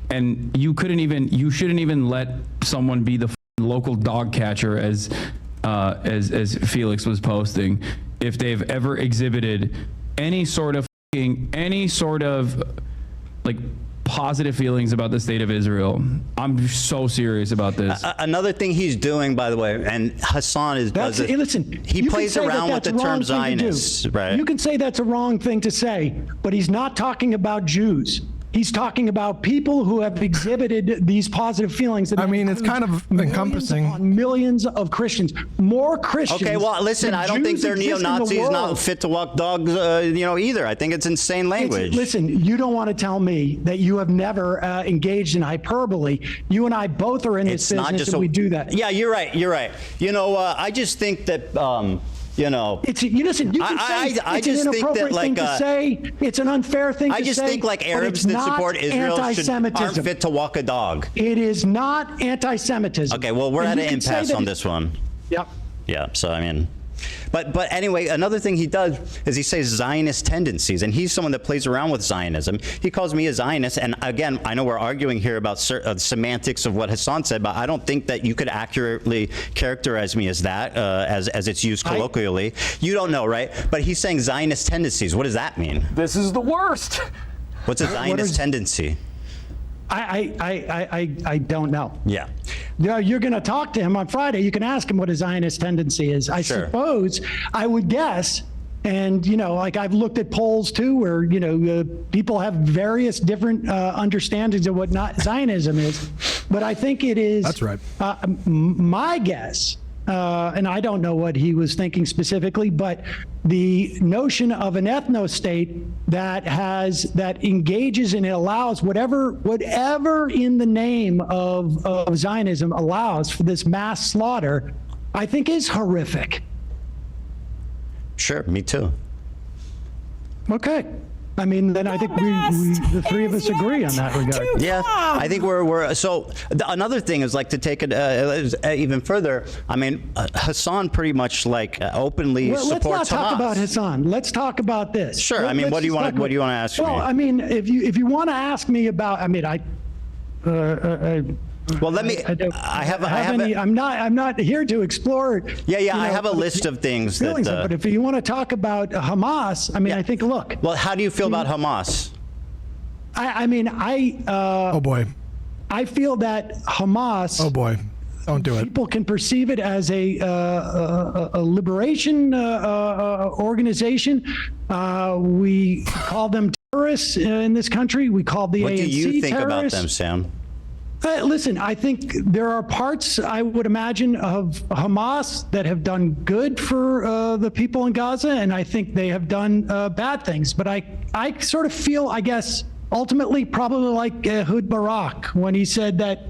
and you shouldn't even let someone be the local dog catcher as Felix was posting if they've ever exhibited any sort of like positive feelings about the state of Israel. I'm so serious about this. Another thing he's doing, by the way, and Hasan listen, he plays around with the term Zionist, right? You can say that's a wrong thing to say, but he's not talking about Jews. He's talking about people who have exhibited these positive feelings. I mean, it's kind of encompassing millions of Christians, more Christians. Okay, well, listen, I don't think they're neo-Nazis, not fit to walk dogs, either. I think it's insane language. Listen, you don't want to tell me that you have never engaged in hyperbole. You and I both are in this business, and we do that. Yeah, you're right. You're right. I just think that. Listen, you can say it's an inappropriate thing to say. It's an unfair thing to say. I just think like Arabs that support Israel aren't fit to walk a dog. It is not anti-Semitism. Okay, well, we're at an impasse on this one. Yep. Yeah, so I mean, but anyway, another thing he does is he says Zionist tendencies, and he's someone that plays around with Zionism. He calls me a Zionist, and again, I know we're arguing here about semantics of what Hasan said, but I don't think that you could accurately characterize me as that, as it's used colloquially. You don't know, right? But he's saying Zionist tendencies. What does that mean? This is the worst. What's a Zionist tendency? I don't know. Yeah. You're going to talk to him on Friday. You can ask him what a Zionist tendency is. I suppose, I would guess, and, like I've looked at polls too, where, people have various different understandings of what Zionism is. But I think it is. That's right. My guess, and I don't know what he was thinking specifically, but the notion of an ethno-state that engages and it allows whatever in the name of Zionism allows for this mass slaughter, I think is horrific. Sure, me too. Okay. I mean, then I think the three of us agree on that regard. Yeah, I think we're so. Another thing is like to take it even further. I mean, Hasan pretty much like openly supports Hamas. Let's not talk about Hasan. Let's talk about this. Sure. I mean, what do you want to ask me? Well, I mean, if you want to ask me about, I mean, well, let me. I'm not here to explore. Yeah. I have a list of things that. But if you want to talk about Hamas, I mean, I think. Look. Well, how do you feel about Hamas? Oh boy. I feel that Hamas. Oh boy. Don't do it. People can perceive it as a liberation organization. We call them terrorists in this country. We call the ANC terrorists. What do you think about them, Sam? Listen, I think there are parts, I would imagine, of Hamas that have done good for the people in Gaza, and I think they have done bad things. But I sort of feel, I guess, ultimately probably like Ehud Barak when he said that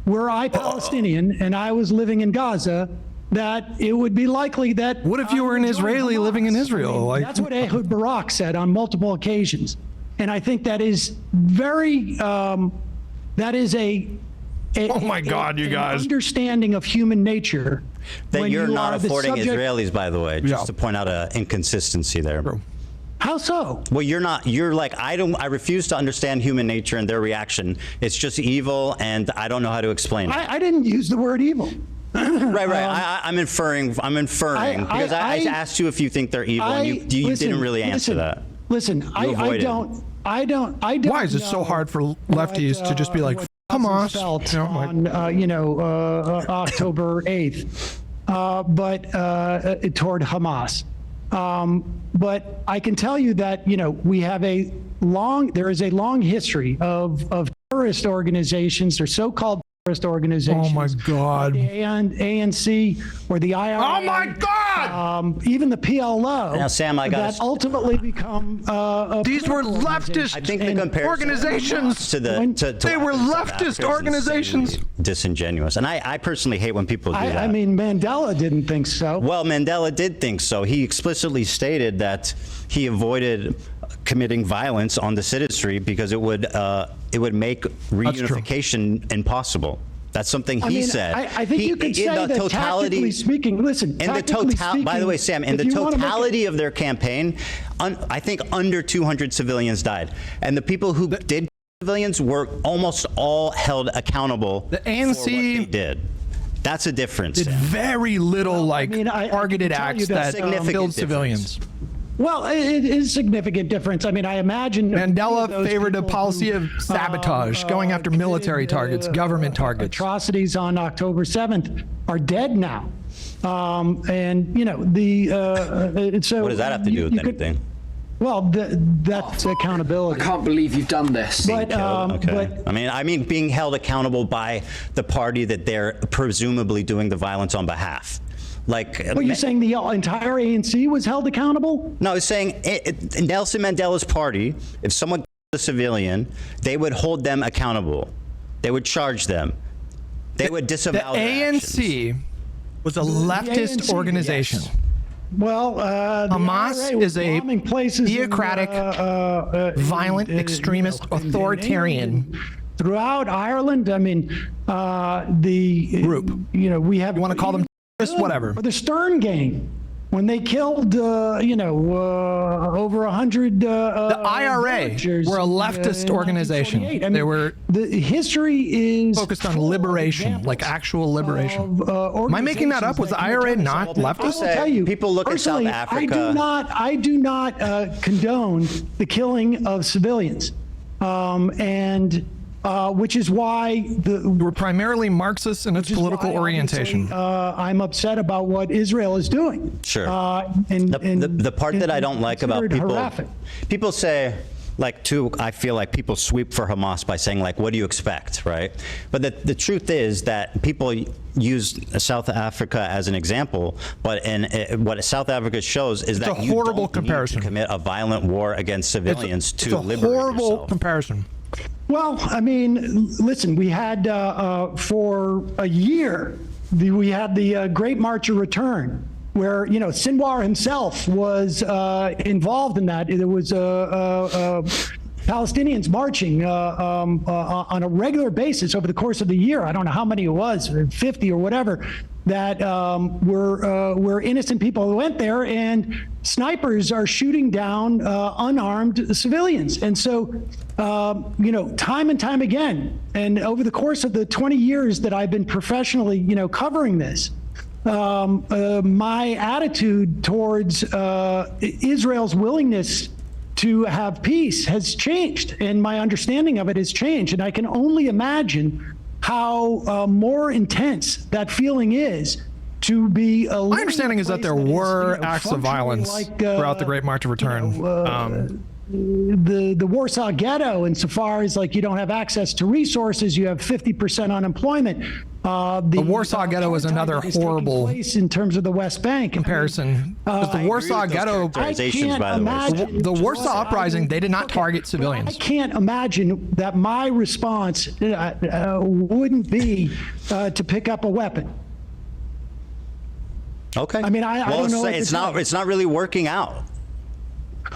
were I Palestinian and I was living in Gaza, that it would be likely that... What if you were an Israeli living in Israel? I mean, that's what Ehud Barak said on multiple occasions. And I think that is very... that is oh my God, you guys. Understanding of human nature. That you're not affording Israelis, by the way, just to point out an inconsistency there. True. How so? Well, you're like, I refuse to understand human nature and their reaction. It's just evil, and I don't know how to explain it. I didn't use the word evil. Right. I'm inferring because I asked you if you think they're evil, and you didn't really answer that. Listen, I don't. Why is it so hard for lefties to just be like, Hamas? On October 8th, but toward Hamas. But I can tell you that we have there is a long history of terrorist organizations or so-called terrorist organizations. Oh my God! The ANC or the IRA. Oh my God! Even the PLO. Now, Sam, that ultimately become. These were leftist organizations. They were leftist organizations. Disingenuous, and I personally hate when people do that. I mean, Mandela didn't think so. Well, Mandela did think so. He explicitly stated that he avoided committing violence on the citizenry because it would make reunification impossible. That's something he said. I think you could say that tactically speaking, listen, by the way, Sam, in the totality of their campaign, I think under 200 civilians died. And the people who did civilians were almost all held accountable the ANC for what they did. That's a difference. Did very little targeted acts that killed civilians. Well, it is a significant difference. I mean, I imagine Mandela favored a policy of sabotage, going after military targets, government targets. Atrocities on October 7th are dead now. And, you know, so what does that have to do with anything? Well, that's accountability. I can't believe you've done this. But, I mean, being held accountable by the party that they're presumably doing the violence on behalf. Well, you're saying the entire ANC was held accountable? No, I was saying Nelson Mandela's party, if someone killed a civilian, they would hold them accountable. They would charge them. They would disavow their actions. The ANC was a leftist organization. Yes. Well, Hamas is a theocratic, violent, extremist, authoritarian throughout Ireland. I mean, the group. You know, we have. You want to call them whatever. The Stern Gang, when they killed, over 100. The IRA were a leftist organization. I mean, they were. The history is focused on liberation, like actual liberation. Am I making that up? Was the IRA not leftist? I'll tell you, people look at South Africa. I do not condone the killing of civilians, which is why we're primarily Marxist in its political orientation. I'm upset about what Israel is doing. Sure. The part that I don't like about people say, I feel like people sweep for Hamas by saying, what do you expect, right? But the truth is that people use South Africa as an example, but what South Africa shows is that you don't need to commit a violent war against civilians to liberate yourself. It's a horrible comparison. Well, I mean, listen, we had for a year, we had the Great March of Return, where, Sinwar himself was involved in that. There was Palestinians marching on a regular basis over the course of the year. I don't know how many it was, 50 or whatever, that were innocent people who went there, and snipers are shooting down unarmed civilians. And so, time and time again, and over the course of the 20 years that I've been professionally, covering this, my attitude towards Israel's willingness to have peace has changed, and my understanding of it has changed. And I can only imagine how more intense that feeling is to be. My understanding is that there were acts of violence throughout the Great March of Return. The Warsaw Ghetto, insofar as you don't have access to resources, you have 50% unemployment. The Warsaw Ghetto is another horrible place in terms of the West Bank comparison. The Warsaw Ghetto, the Warsaw Uprising, they did not target civilians. I can't imagine that my response wouldn't be to pick up a weapon. Okay. I mean, I don't know. It's not really working out.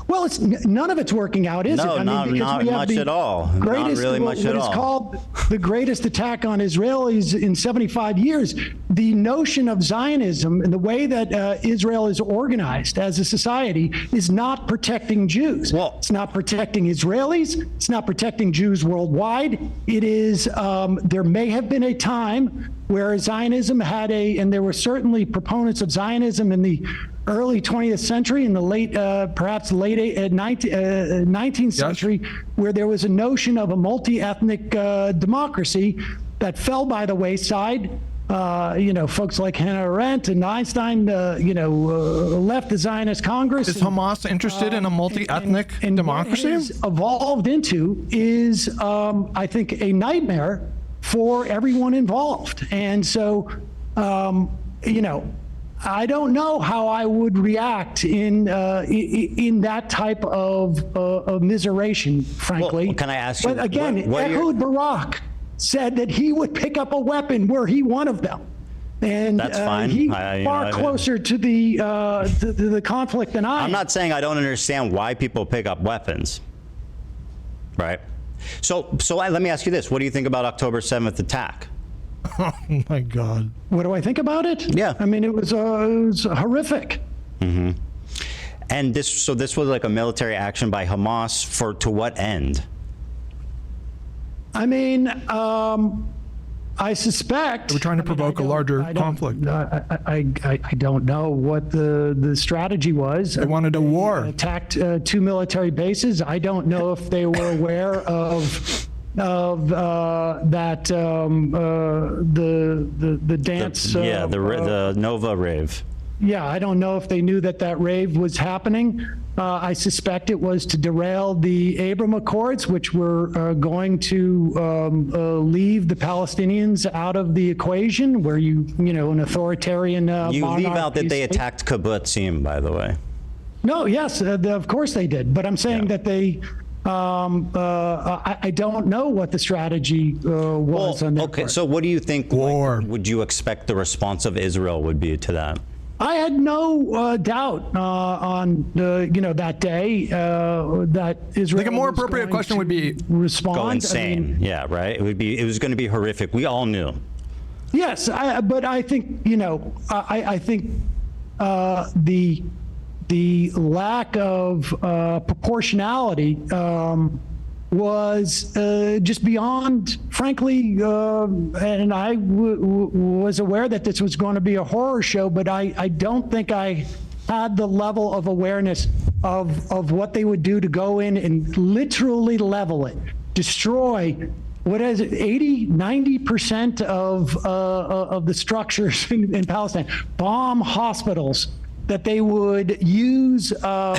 Well, none of it's working out, is it? No, not much at all. Not really much at all. What is called the greatest attack on Israelis in 75 years. The notion of Zionism and the way that Israel is organized as a society is not protecting Jews. Well, it's not protecting Israelis. It's not protecting Jews worldwide. It is, there may have been a time where Zionism and there were certainly proponents of Zionism in the early 20th century, in the late, perhaps late 19th century, where there was a notion of a multi-ethnic democracy that fell by the wayside. Folks like Hannah Arendt and Einstein, left the Zionist Congress. Is Hamas interested in a multi-ethnic democracy? What it's evolved into is, I think, a nightmare for everyone involved. And so, I don't know how I would react in that type of immiseration, frankly. Well, can I ask you? But again, Ehud Barak said that he would pick up a weapon were he one of them, and that's fine. He's far closer to the conflict than I am. I'm not saying I don't understand why people pick up weapons, right? So let me ask you this: what do you think about October 7th attack? Oh my God. What do I think about it? Yeah. I mean, it was horrific. Mm-hmm. And this was like a military action by Hamas to what end? I mean, I suspect we're trying to provoke a larger conflict. I don't know what the strategy was. They wanted a war. Attacked 2 military bases. I don't know if they were aware of that the dance. The Nova rave. Yeah, I don't know if they knew that rave was happening. I suspect it was to derail the Abraham Accords, which were going to leave the Palestinians out of the equation, where an authoritarian You leave out that they attacked kibbutzim, by the way. No, yes, of course they did. But I'm saying that they. I don't know what the strategy was on their part. So what do you think? Would you expect the response of Israel would be to that? I had no doubt on that day that Israel. Like a more appropriate question would be respond. Go insane. Yeah, right. It was going to be horrific. We all knew. Yes, but I think I think the lack of proportionality was just beyond, frankly, and I was aware that this was going to be a horror show, but I don't think I had the level of awareness of what they would do to go in and literally level it, destroy, what is it, 80-90% of the structures in Palestine, bomb hospitals, that they would use. Well,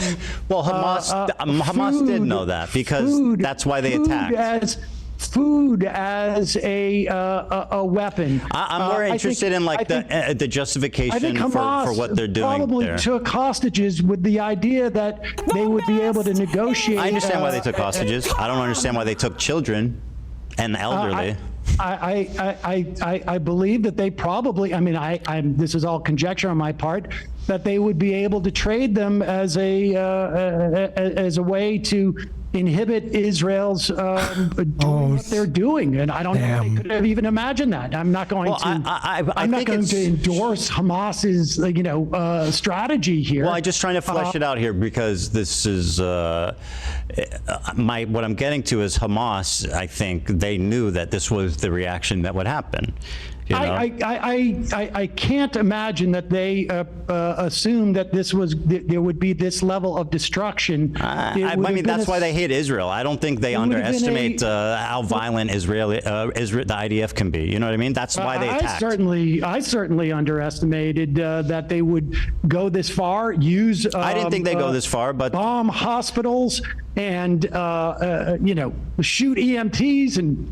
Hamas did know that because that's why they attacked. Food as a weapon. I'm more interested in the justification for what they're doing. Probably took hostages with the idea that they would be able to negotiate. I understand why they took hostages. I don't understand why they took children and the elderly. I believe that they probably. I mean, this is all conjecture on my part. That they would be able to trade them as a way to inhibit Israel's doing what they're doing, and I don't know if they could have even imagined that. I'm not going I'm not going to endorse Hamas's strategy here. Well, I'm just trying to flesh it out here because this is what I'm getting to is Hamas. I think they knew that this was the reaction that would happen. I can't imagine that they assumed that there would be this level of destruction. I mean, that's why they hate Israel. I don't think they underestimate how violent the IDF can be. You know what I mean? That's why they attacked. I certainly underestimated that they would go this far. Use I didn't think they'd go this far, but bomb hospitals and shoot EMTs and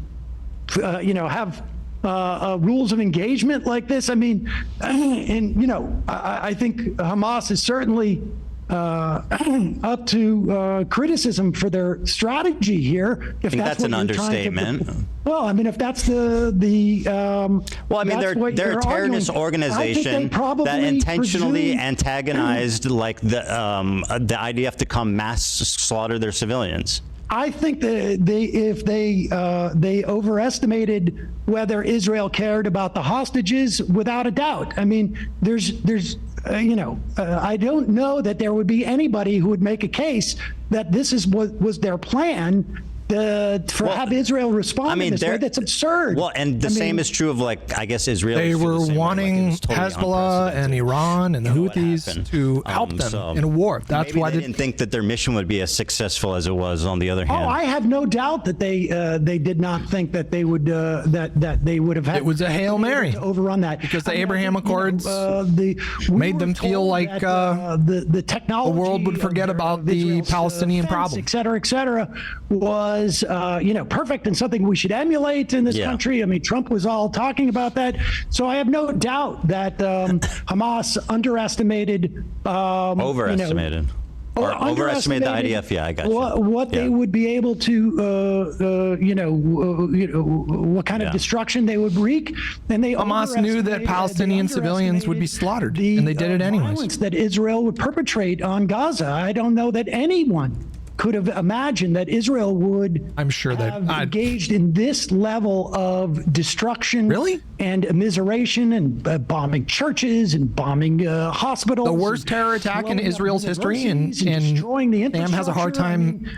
have. Rules of engagement like this. I mean, I think Hamas is certainly up to criticism for their strategy here. I think that's an understatement. Well, I mean, if that's well, I mean, they're a terrorist organization that intentionally antagonized the IDF to come mass slaughter their civilians. I think that they overestimated whether Israel cared about the hostages, without a doubt. I mean, I don't know that there would be anybody who would make a case that this is what was their plan. Have Israel respond in this way. That's absurd. Well, and the same is true of, I guess, Israel. They were wanting Hezbollah and Iran and the Houthis to help them in a war. That's why they didn't think that their mission would be as successful as it was. On the other hand, I have no doubt that they did not think that they would that they would have had. It was a Hail Mary to overrun that because the Abraham Accords made them feel like the technology, the world would forget about the Palestinian problem, et cetera, was perfect and something we should emulate in this country. I mean, Trump was all talking about that. So I have no doubt that Hamas overestimated overestimated the IDF. Yeah, I got you. What they would be able to, what kind of destruction they would wreak. And Hamas knew that Palestinian civilians would be slaughtered, and they did it anyways. Violence that Israel would perpetrate on Gaza. I don't know that anyone could have imagined that Israel would I'm sure they have engaged in this level of destruction and immiseration and bombing churches and bombing hospitals. The worst terror attack in Israel's history, and destroying the infrastructure. Sam has a hard time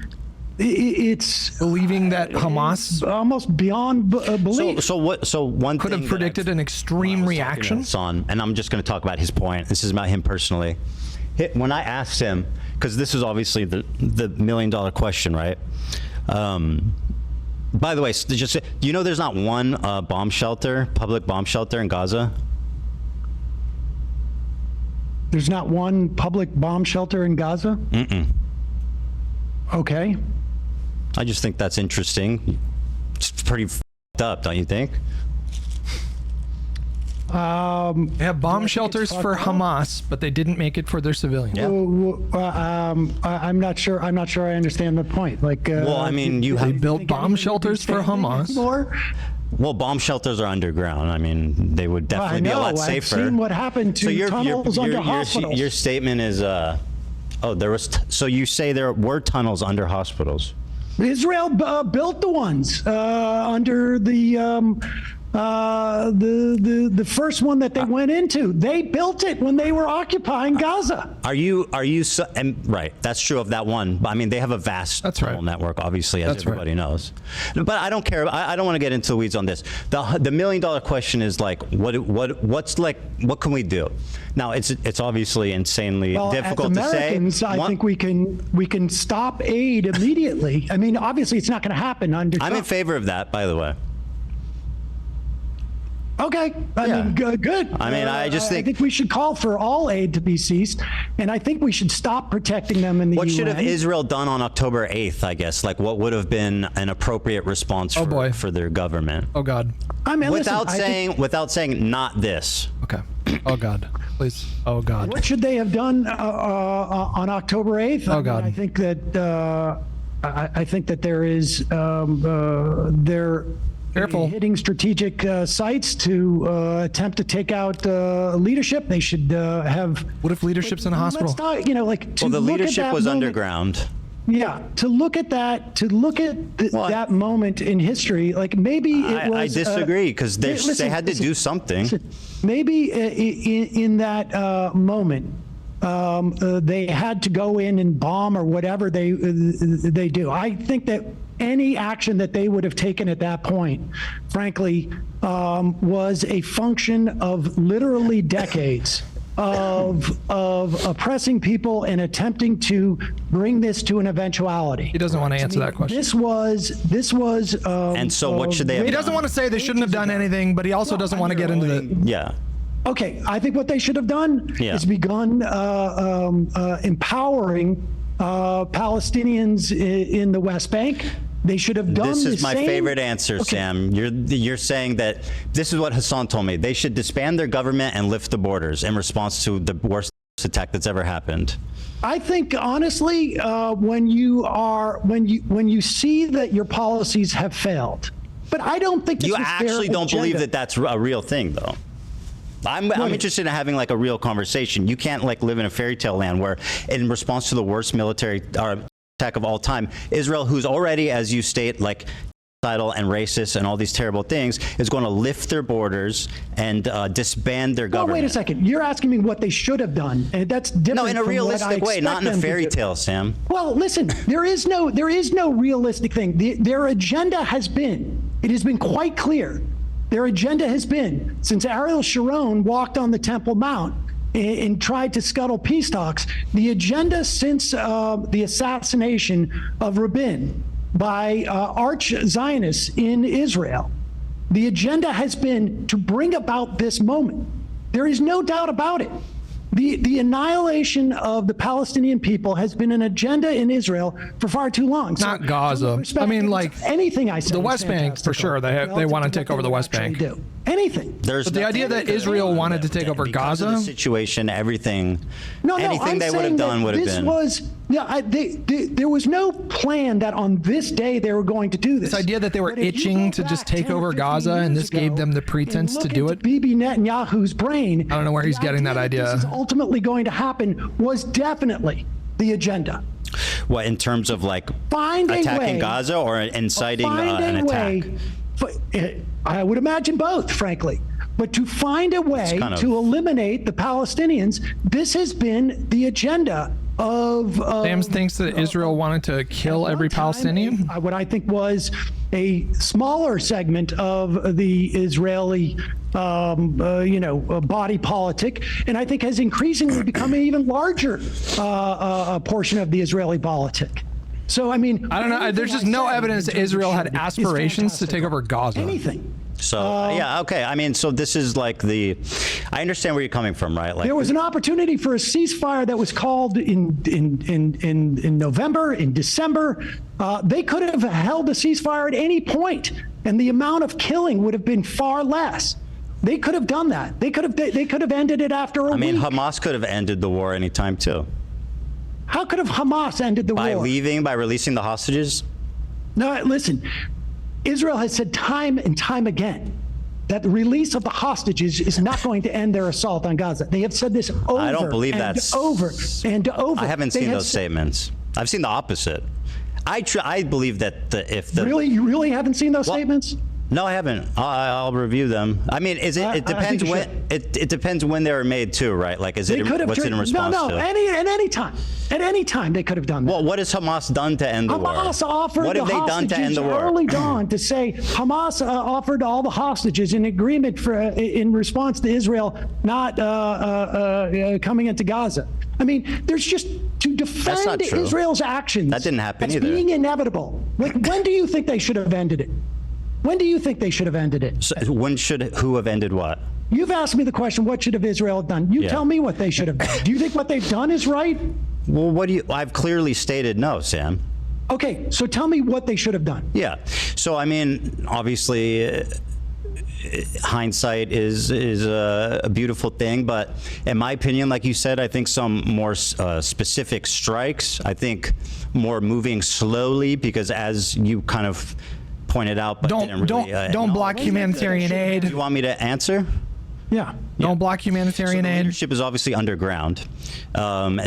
it's believing that Hamas almost beyond belief. So one could thing have predicted an extreme reaction. Hasan, and I'm just going to talk about his point. This is about him personally. When I asked him, because this is obviously the $1 million question, right? By the way, just do you know there's not one bomb shelter, public bomb shelter in Gaza? There's not one public bomb shelter in Gaza? Okay. I just think that's interesting. It's pretty f***ed up, don't you think? They have bomb shelters for Hamas, but they didn't make it for their civilians. Yeah. I'm not sure. I understand the point. Like, well, I mean, they built bomb shelters for Hamas. Well, bomb shelters are underground. I mean, they would definitely be a lot safer. I've seen what happened to tunnels under hospitals. Your statement is, there was. So you say there were tunnels under hospitals? Israel built the ones under the first one that they went into. They built it when they were occupying Gaza. Are you right? That's true of that one. I mean, they have a vast tunnel network, obviously, as everybody knows. But I don't care. I don't want to get into the weeds on this. The $1 million question is like, what can we do? Now, it's obviously insanely difficult as Americans, to say. I think we can stop aid immediately. I mean, obviously, it's not going to happen under Trump. I'm in favor of that, by the way. Okay. I mean, good. I mean, I think we should call for all aid to be ceased, and I think we should stop protecting them in the UN. What should have Israel done on October 8th, I guess? Like, what would have been an appropriate response for their government? Oh, God. I mean, without saying not this. Okay. Oh, God. Please. Oh, God. What should they have done on October 8th? Oh, God. I think that there is Careful. hitting strategic sites to attempt to take out leadership. They should have. What if leadership's in a hospital? The leadership was underground. Yeah, to look at that, that moment in history, like maybe it was. I disagree because they had to do something. Maybe in that moment, they had to go in and bomb or whatever they do. I think that any action that they would have taken at that point, frankly, was a function of literally decades of oppressing people and attempting to bring this to an eventuality. He doesn't want to answer that question. This was. And so, what should they have done? He doesn't want to say they shouldn't have done anything, but he also doesn't want to get into the. Yeah. Okay, I think what they should have done is begun empowering Palestinians in the West Bank. They should have done this. Is my favorite answer, Sam. You're saying that this is what Hasan told me. They should disband their government and lift the borders in response to the worst attack that's ever happened. I think honestly, when you see that your policies have failed, but I don't think you actually don't believe that that's a real thing, though. I'm interested in having like a real conversation. You can't like live in a fairy tale land where, in response to the worst military attack of all time, Israel, who's already, as you state, like genocidal and racist and all these terrible things, is going to lift their borders and disband their government. Wait a second. You're asking me what they should have done, and that's different. No, in a realistic way, not in a fairy tale, Sam. Well, listen, there is no realistic thing. Their agenda has been quite clear. Their agenda has been, since Ariel Sharon walked on the Temple Mount and tried to scuttle peace talks, the agenda since the assassination of Rabin by arch Zionists in Israel, the agenda has been to bring about this moment. There is no doubt about it. The annihilation of the Palestinian people has been an agenda in Israel for far too long. Not Gaza. I mean, like anything I said. The West Bank, for sure. They want to take over the West Bank. Anything. But the idea that Israel wanted to take over Gaza, the situation, everything. Anything they would have done would have been. There was no plan that on this day they were going to do this. This idea that they were itching to just take over Gaza, and this gave them the pretense to do it. Bibi Netanyahu's brain. I don't know where he's getting that idea. This is ultimately going to happen was definitely the agenda. What, in terms of like Find a attacking way, Gaza or inciting find an a attack? way, I would imagine both, frankly. But to find a way to eliminate the Palestinians, this has been the agenda of. Sam thinks that Israel wanted to kill every Palestinian. What I think was a smaller segment of the Israeli, body politic, and I think has increasingly become an even larger portion of the Israeli politic. So, I mean, I don't know. There's just no evidence that Israel had aspirations to take over Gaza. Anything. So, yeah, okay. I mean, so this is like I understand where you're coming from, right? Like, there was an opportunity for a ceasefire that was called in November, in December. They could have held a ceasefire at any point, and the amount of killing would have been far less. They could have done that. They could have ended it after a week. I mean, Hamas could have ended the war anytime too. How could have Hamas ended the war? By releasing the hostages? No, listen. Israel has said time and time again that the release of the hostages is not going to end their assault on Gaza. They have said this over I don't believe and that's over and over. I haven't seen those statements. I've seen the opposite. I believe that you really haven't seen those statements? No, I haven't. I'll review them. I mean, it depends when it depends when they were made too, right? Like, is it what's in response to? No, at any time they could have done that. Well, what has Hamas done to end the war? Hamas offered what have they done to end the war? Early dawn to say Hamas offered all the hostages in agreement in response to Israel not coming into Gaza. I mean, there's just to defend Israel's actions. That didn't happen either. That's being inevitable. When do you think they should have ended it? When do you think they should have ended it? So who have ended what? You've asked me the question, what should have Israel done? You tell me what they should have done. Do you think what they've done is right? Well, I've clearly stated no, Sam. Okay, so tell me what they should have done. Yeah. So, I mean, obviously, hindsight is a beautiful thing, but in my opinion, like you said, I think some more specific strikes, I think more moving slowly, because as you kind of pointed out, but don't block humanitarian aid. You want me to answer? Yeah. Don't block humanitarian aid. Leadership is obviously underground,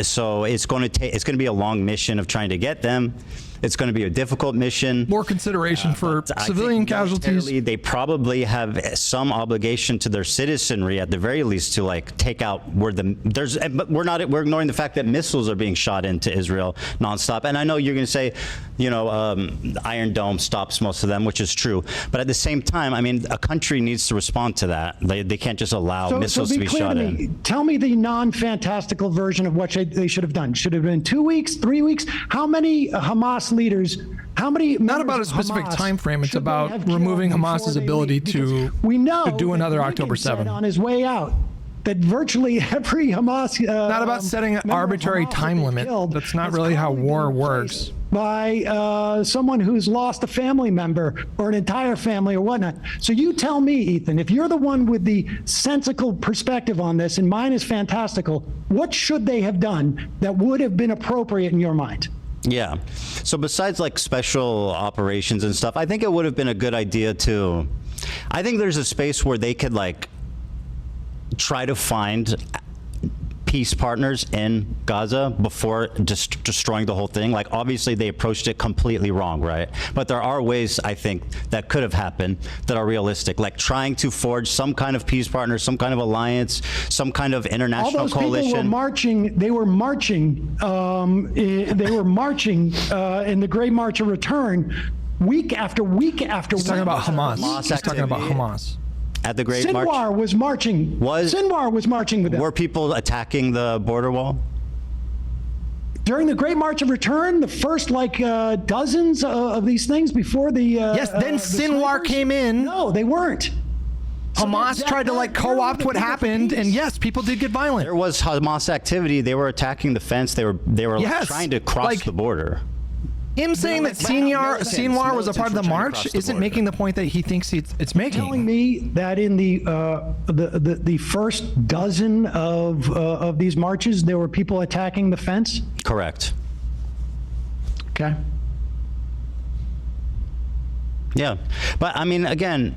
so it's going to be a long mission of trying to get them. It's going to be a difficult mission. More consideration for civilian casualties. They probably have some obligation to their citizenry, at the very least, to like take out but we're ignoring the fact that missiles are being shot into Israel nonstop. And I know you're going to say, Iron Dome stops most of them, which is true. But at the same time, I mean, a country needs to respond to that. They can't just allow missiles to be shot in. Tell me the non-fantastical version of what they should have done. Should it have been 2 weeks, 3 weeks? How many Hamas leaders, not about a specific time frame, it's about removing Hamas's ability to do another October 7th. On his way out, that virtually every Hamas not about setting an arbitrary time limit. That's not really how war works. By someone who's lost a family member or an entire family or whatnot. So you tell me, Ethan, if you're the one with the sensical perspective on this, and mine is fantastical, what should they have done that would have been appropriate in your mind? Yeah. So besides like special operations and stuff, I think it would have been a good idea to, I think there's a space where they could like try to find peace partners in Gaza before just destroying the whole thing. Like, obviously they approached it completely wrong, right? But there are ways, I think, that could have happened that are realistic, like trying to forge some kind of peace partner, some kind of alliance, some kind of international coalition. All those people were marching in the Great March of Return week after week after week. He's talking about Hamas. He's talking about Hamas. At the Great March? Sinwar was marching. Sinwar was marching with them. Were people attacking the border wall? During the Great March of Return, the first dozens of these things before the yes, then Sinwar came in. No, they weren't. Hamas tried to co-opt what happened, and yes, people did get violent. There was Hamas activity. They were attacking the fence. They were trying to cross the border. Him saying that Sinwar was a part of the march isn't making the point that he thinks it's making. You're telling me that in the first dozen of these marches, there were people attacking the fence? Correct. Okay. Yeah, but I mean, again,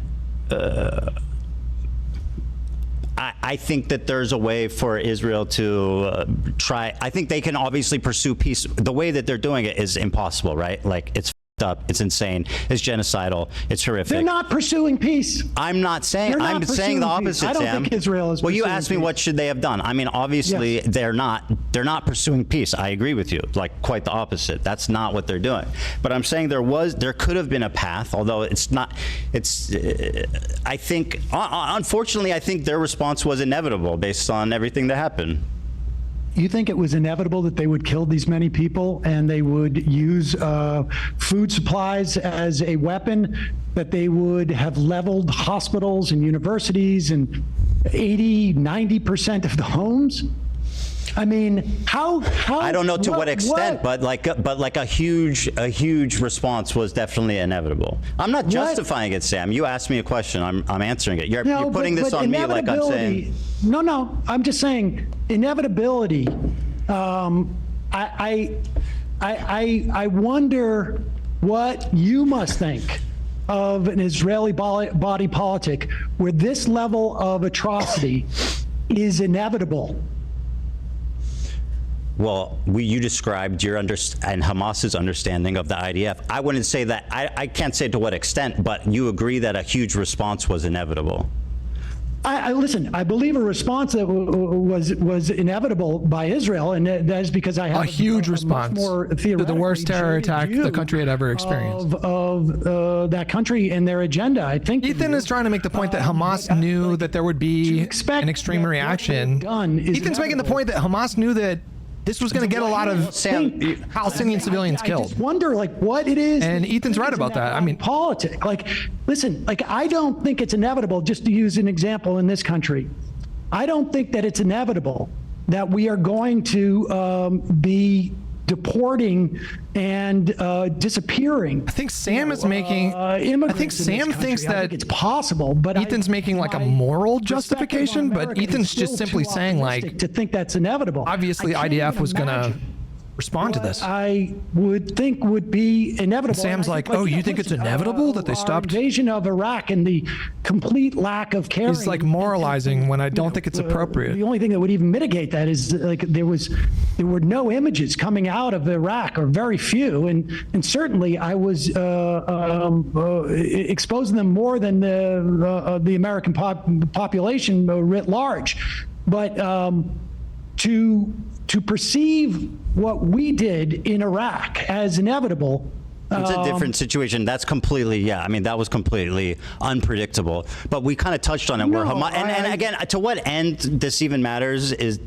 I think that there's a way for Israel to try. I think they can obviously pursue peace. The way that they're doing it is impossible, right? Like, it's up, it's insane, it's genocidal, it's horrific. They're not pursuing peace. I'm not saying. I'm saying the opposite, I don't Sam. think Israel is. Well, you asked me what should they have done. I mean, obviously they're not pursuing peace. I agree with you. Like, quite the opposite. That's not what they're doing. But I'm saying there could have been a path, although it's not. I think, unfortunately, I think their response was inevitable based on everything that happened. You think it was inevitable that they would kill these many people and they would use food supplies as a weapon, that they would have leveled hospitals and universities and 80-90% of the homes? I mean, how I don't know to what extent, but like a huge response was definitely inevitable. I'm not justifying it, Sam. You asked me a question. I'm answering it. You're putting this on me like I'm saying. No. I'm just saying inevitability. I wonder what you must think of an Israeli body politic where this level of atrocity is inevitable. Well, you described your and Hamas's understanding of the IDF. I wouldn't say that. I can't say to what extent, but you agree that a huge response was inevitable. Listen, I believe a response that was inevitable by Israel, and that is because I have a huge response to the worst terror attack the country had ever experienced. Of that country and their agenda. I think Ethan is trying to make the point that Hamas knew that there would be an extreme reaction. Ethan's making the point that Hamas knew that this was going to get a lot of Palestinian civilians killed. I just wonder, like, what it is. And Ethan's right about that. I mean, politics. Like, listen, like, I don't think it's inevitable, just to use an example in this country. I don't think that it's inevitable that we are going to be deporting and disappearing. I think Sam is making. I think Sam thinks that it's possible, but Ethan's making like a moral justification. But Ethan's just simply saying, like, to think that's inevitable. Obviously, IDF was going to respond to this. I would think would be inevitable. And Sam's like, oh, you think it's inevitable that they stopped? Invasion of Iraq and the complete lack of caring. He's like moralizing when I don't think it's appropriate. The only thing that would even mitigate that is like there were no images coming out of Iraq, or very few, and certainly I was exposing them more than the American population writ large, but to perceive what we did in Iraq as inevitable. It's a different situation. That's completely, I mean, that was completely unpredictable. But we kind of touched on it. Where Hamas, and again, to what end this even matters is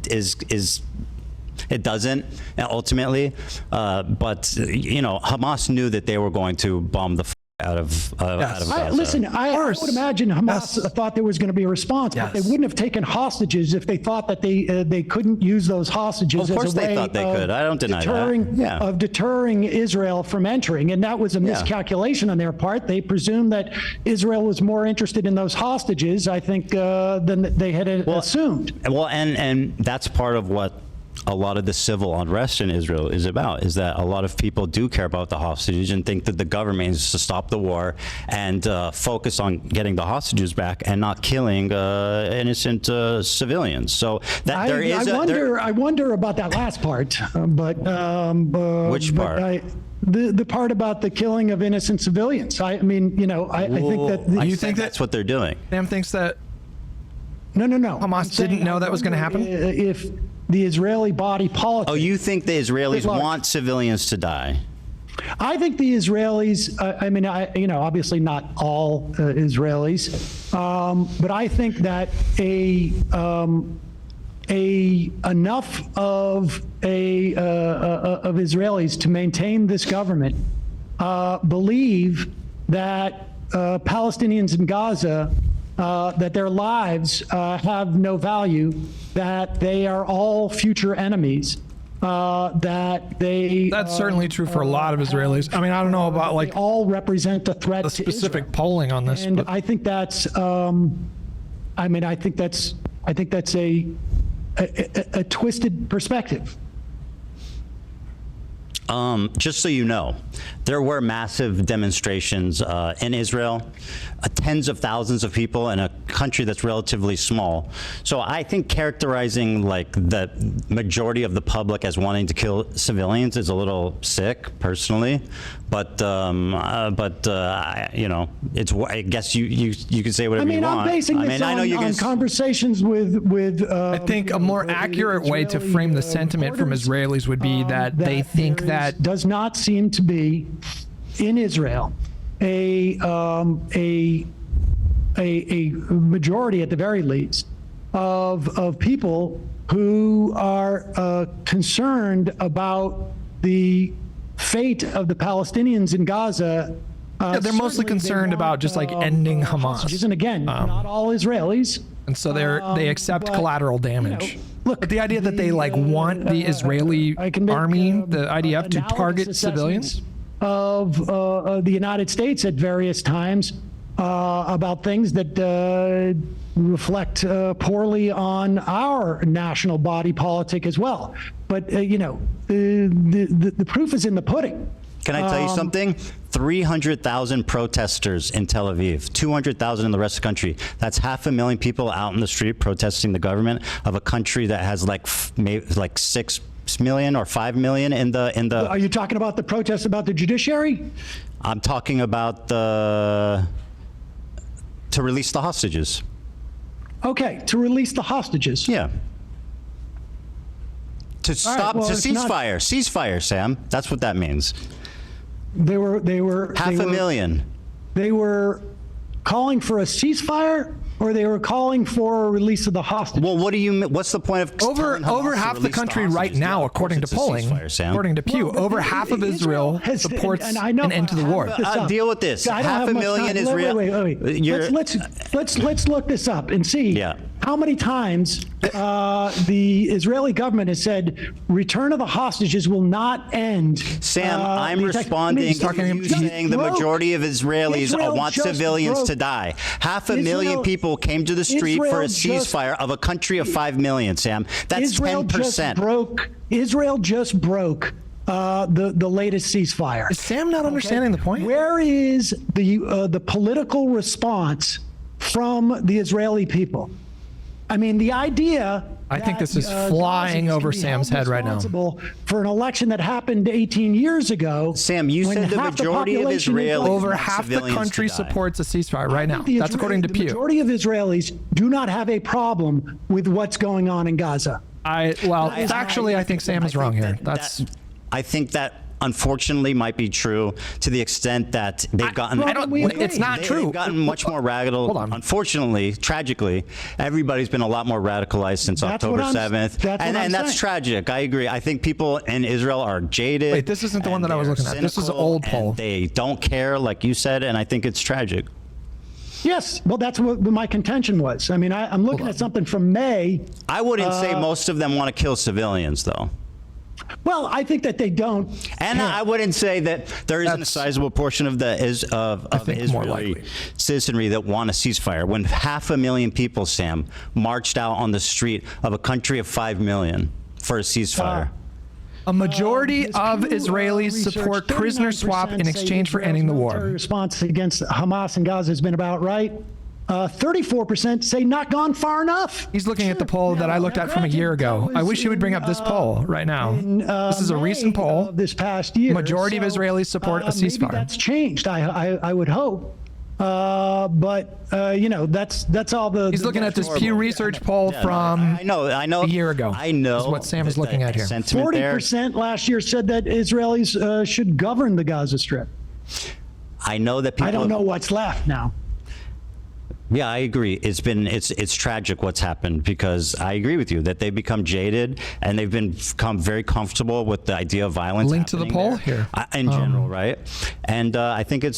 it doesn't ultimately. But you know, Hamas knew that they were going to bomb the out of Gaza. Listen, I would imagine Hamas thought there was going to be a response, but they wouldn't have taken hostages if they thought that they couldn't use those hostages. Of course, they thought they could. I don't deny that. Of deterring Israel from entering, and that was a miscalculation on their part. They presumed that Israel was more interested in those hostages, I think, than they had assumed. Well, and that's part of what a lot of the civil unrest in Israel is about, is that a lot of people do care about the hostages and think that the government is to stop the war and focus on getting the hostages back and not killing innocent civilians. So that I wonder about that last part, but which part? The part about the killing of innocent civilians. I mean, you know, I think that you think that's what they're doing. Sam thinks that. No. Hamas didn't know that was going to happen. If the Israeli body politic. Oh, you think the Israelis want civilians to die? I think the Israelis. I mean, obviously not all Israelis, but I think that enough of Israelis to maintain this government believe that Palestinians in Gaza. That their lives have no value, that they are all future enemies, that they... That's certainly true for a lot of Israelis. I mean, I don't know about like... They all represent a threat to specific Israel. Polling on this. And but. I think that's, I think that's a twisted perspective. Just so you know, there were massive demonstrations in Israel, tens of thousands of people in a country that's relatively small. So I think characterizing like the majority of the public as wanting to kill civilians is a little sick, personally. But you know, it's. I guess you could say whatever you want. I'm basing this on conversations with. I think a more accurate way to frame the sentiment from Israelis would be that they think that does not seem to be in Israel a majority, at the very least, of people who are concerned about the fate of the Palestinians in Gaza. Yeah, they're mostly concerned about just like ending Hamas. And again, not all Israelis. And so they accept collateral damage. You know, look, but the idea that they like want the Israeli army, the IDF, to target civilians of the United States at various times about things that reflect poorly on our national body politic as well. But you know, the proof is in the pudding. Can I tell you something? 300,000 protesters in Tel Aviv, 200,000 in the rest of the country. That's 500,000 people out in the street protesting the government of a country that has like 6 million or 5 million in the. Are you talking about the protests about the judiciary? I'm talking about to release the hostages. Okay, to release the hostages. Yeah. To stop, well, to ceasefire. Ceasefire, Sam. That's what that means. They were 500,000. They were calling for a ceasefire, or they were calling for a release of the hostages. Well, what do you? What's the point of over half the country right now, according to polling, according to Pew, over half of Israel supports an end to the war. Deal with this. 500,000 Israel. Wait. Let's look this up and see how many times the Israeli government has said return of the hostages will not end. Sam, I'm responding to you saying the majority of Israelis want civilians to die. 500,000 people came to the street for a ceasefire of a country of 5 million, Sam. That's 10%. Israel just broke the latest ceasefire. Is Sam not understanding the point? Where is the political response from the Israeli people? I mean, the idea. I think this is flying over Sam's head right now. For an election that happened 18 years ago. Sam, you said the majority of Israelis. Over half the country supports a ceasefire right now. That's according to Pew. The majority of Israelis do not have a problem with what's going on in Gaza. Factually, I think Sam is wrong here. I think that unfortunately might be true to the extent that they've gotten. It's not true. They've gotten much more radical. Hold on. Unfortunately, tragically, everybody's been a lot more radicalized since October 7th. And that's tragic. I agree. I think people in Israel are jaded. Wait, this isn't the one that I was looking at. This is an old poll. They don't care, like you said, and I think it's tragic. Yes, well, that's what my contention was. I mean, I'm looking at something from May. I wouldn't say most of them want to kill civilians, though. Well, I think that they don't. And I wouldn't say that there isn't a sizable portion of the Israeli citizenry that want a ceasefire. When 500,000 people, Sam, marched out on the street of a country of 5 million for a ceasefire. A majority of Israelis support prisoner swap in exchange for ending the war. Response against Hamas in Gaza has been about right. 34% say not gone far enough. He's looking at the poll that I looked at from a year ago. I wish he would bring up this poll right now. This is a recent poll. This past year. Majority of Israelis support a ceasefire. Maybe that's changed. I would hope. But you know, that's all the. He's looking at this Pew Research poll from I know a year ago. I know. Is what Sam is looking at here. 40% last year said that Israelis should govern the Gaza Strip. I know that people. I don't know what's left now. Yeah, I agree. It's tragic what's happened, because I agree with you that they've become jaded and they've become very comfortable with the idea of violence. Link to the poll here in general, right? And I think it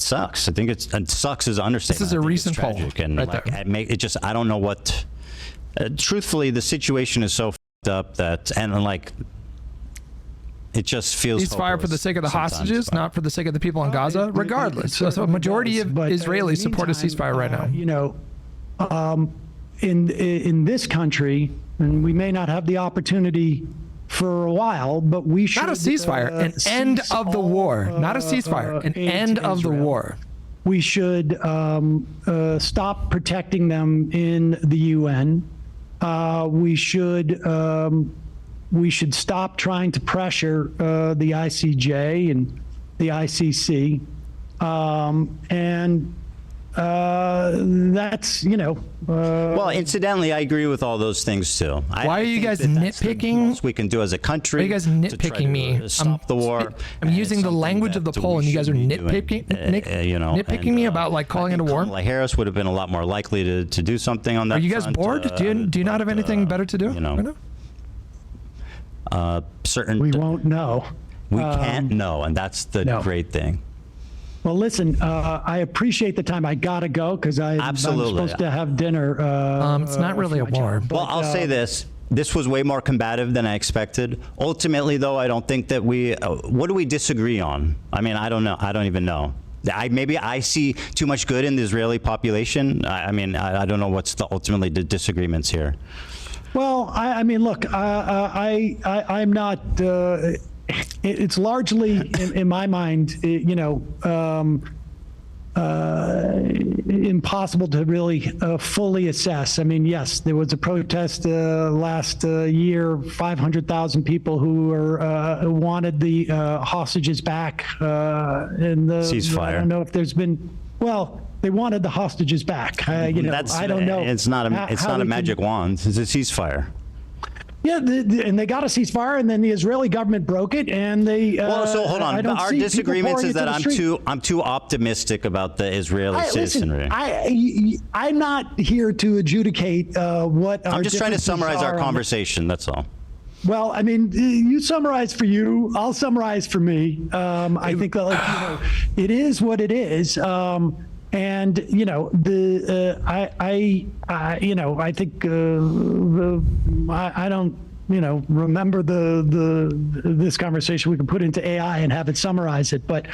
sucks. I think it sucks is an understatement. This is a recent poll, and right like, there. I don't know what. Truthfully, the situation is so fucked up that it just feels ceasefire for the sake of the hostages, not for the sake of the people in Gaza. Regardless, so a majority of Israelis support a ceasefire right now. You know, in this country, and we may not have the opportunity for a while, but we should Not a ceasefire, an end of the war. Not a ceasefire, an end of the war. We should stop protecting them in the UN. We should stop trying to pressure the ICJ and the ICC, and that's, well, incidentally, I agree with all those things too. Why are you guys nitpicking? Most we can do as a country. Are you guys nitpicking me? Stop the war. I'm using the language of the poll, and you guys are nitpicking. Nitpicking me about like calling it a war. Kamala Harris would have been a lot more likely to do something on that. Are you guys front, bored? Do you not have anything better to do? Right now? We won't know. We can't know, and that's the great thing. Well, listen, I appreciate the time. I gotta go because I'm supposed to have dinner. It's not really a war. Well, I'll say this. This was way more combative than I expected. Ultimately, though, I don't think that what do we disagree on? I mean, I don't know. I don't even know. Maybe I see too much good in the Israeli population. I don't know what's ultimately the disagreements here. Well, I mean, look, I'm not. It's largely, in my mind, impossible to really fully assess. I mean, yes, there was a protest last year, 500,000 people who wanted the hostages back. And ceasefire. I don't know if there's been, well, they wanted the hostages back. I don't know. It's not a magic wand. It's a ceasefire. Yeah, and they got a ceasefire, and then the Israeli government broke it, and they. Well, so hold on. Our disagreements is that I'm too optimistic about the Israeli citizenry. I'm not here to adjudicate what. I'm just trying to summarize our conversation. That's all. Well, I mean, you summarize for you. I'll summarize for me. I think that, it is what it is. And I think I don't remember this conversation. We can put into AI and have it summarize it, but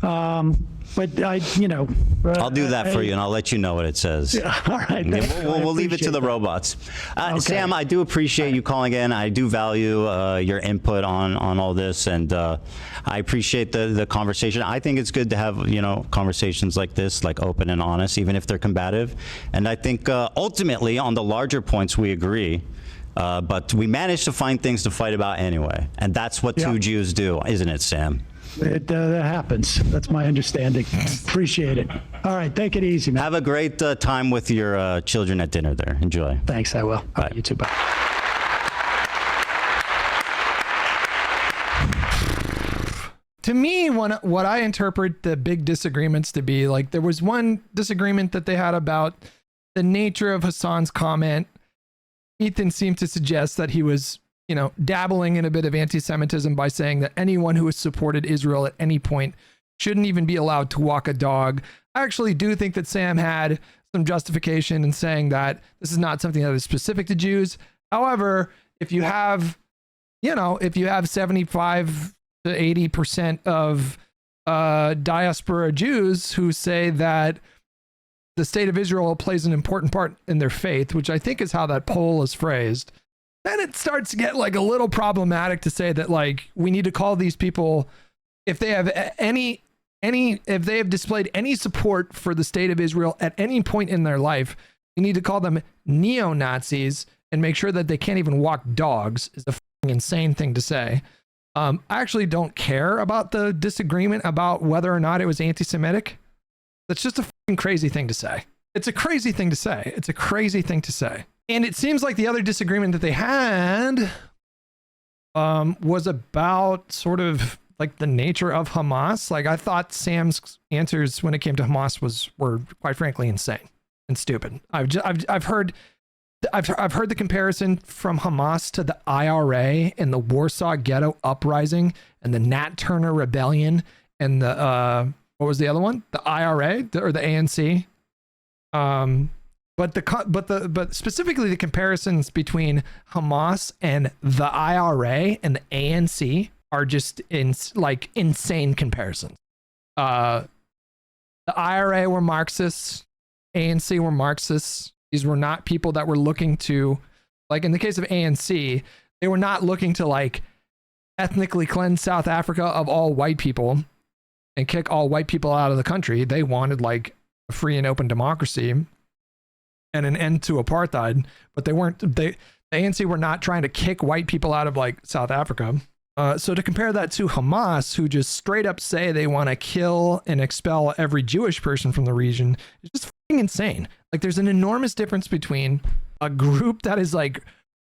I'll do that for you, and I'll let you know what it says. All right, we'll leave it to the robots. Okay. Sam, I do appreciate you calling in. I do value your input on all this, and I appreciate the conversation. I think it's good to have conversations like this, like open and honest, even if they're combative. And I think ultimately on the larger points we agree. But we managed to find things to fight about anyway, and that's what two Jews do, isn't it, Sam? That happens. That's my understanding. Appreciate it. All right, take it easy, man. Have a great time with your children at dinner there. Enjoy. Thanks, I will. Bye. You too, bye. To me, what I interpret the big disagreements to be, like, there was one disagreement that they had about the nature of Hasan's comment. Ethan seemed to suggest that he was, dabbling in a bit of anti-Semitism by saying that anyone who has supported Israel at any point shouldn't even be allowed to walk a dog. I actually do think that Sam had some justification in saying that this is not something that is specific to Jews. However, if you have 75 to 80% of diaspora Jews who say that the state of Israel plays an important part in their faith, which I think is how that poll is phrased, then it starts to get like a little problematic to say that, like, we need to call these people, if they have if they have displayed any support for the state of Israel at any point in their life, you need to call them neo-Nazis and make sure that they can't even walk dogs, is a fucking insane thing to say. I actually don't care about the disagreement about whether or not it was anti-Semitic. That's just a fucking crazy thing to say. It's a crazy thing to say. It's a crazy thing to say. And it seems like the other disagreement that they had was about sort of like the nature of Hamas. Like, I thought Sam's answers when it came to Hamas were quite frankly insane and stupid. I've heard the comparison from Hamas to the IRA and the Warsaw Ghetto Uprising and the Nat Turner Rebellion and the what was the other one? The IRA or the ANC? But specifically the comparisons between Hamas and the IRA and the ANC are just insane comparisons. The IRA were Marxists, ANC were Marxists. These were not people that were looking to, like in the case of ANC, They were not looking to like ethnically cleanse South Africa of all white people and kick all white people out of the country. They wanted like a free and open democracy and an end to apartheid, but the ANC were not trying to kick white people out of like South Africa. So to compare that to Hamas, who just straight up say they want to kill and expel every Jewish person from the region, is just fucking insane. Like there's an enormous difference between a group that is like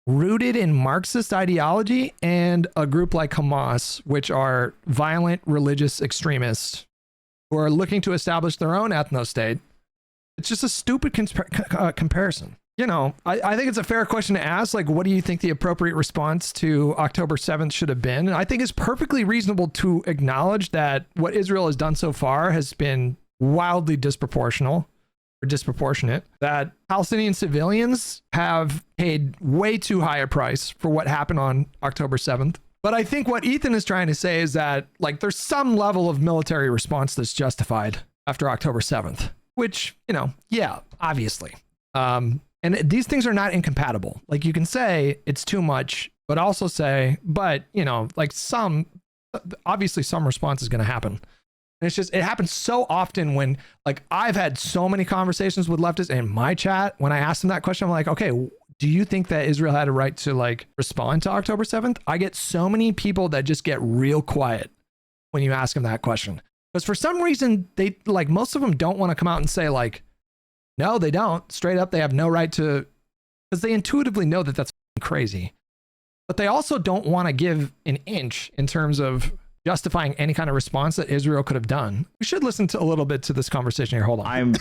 rooted in Marxist ideology and a group like Hamas, which are violent religious extremists who are looking to establish their own ethno-state. It's just a stupid comparison. You know, I think it's a fair question to ask. Like, what do you think the appropriate response to October 7th should have been? And I think it's perfectly reasonable to acknowledge that what Israel has done so far has been wildly disproportionate, that Palestinian civilians have paid way too high a price for what happened on October 7th. But I think what Ethan is trying to say is that, like, there's some level of military response that's justified after October 7th, which, you know, yeah, obviously. And these things are not incompatible. Like, you can say it's too much, but also say, but, you know, like obviously some response is going to happen. And it's just, it happens so often when, like, I've had so many conversations with leftists in my chat. When I ask them that question, I'm like, okay, do you think that Israel had a right to like respond to October 7th? I get so many people that just get real quiet when you ask them that question. Because for some reason, they like, most of them don't want to come out and say like, no, they don't. Straight up, they have no right to, because they intuitively know that that's crazy. But they also don't want to give an inch in terms of justifying any kind of response that Israel could have done. We should listen to a little bit to this conversation here. Hold on.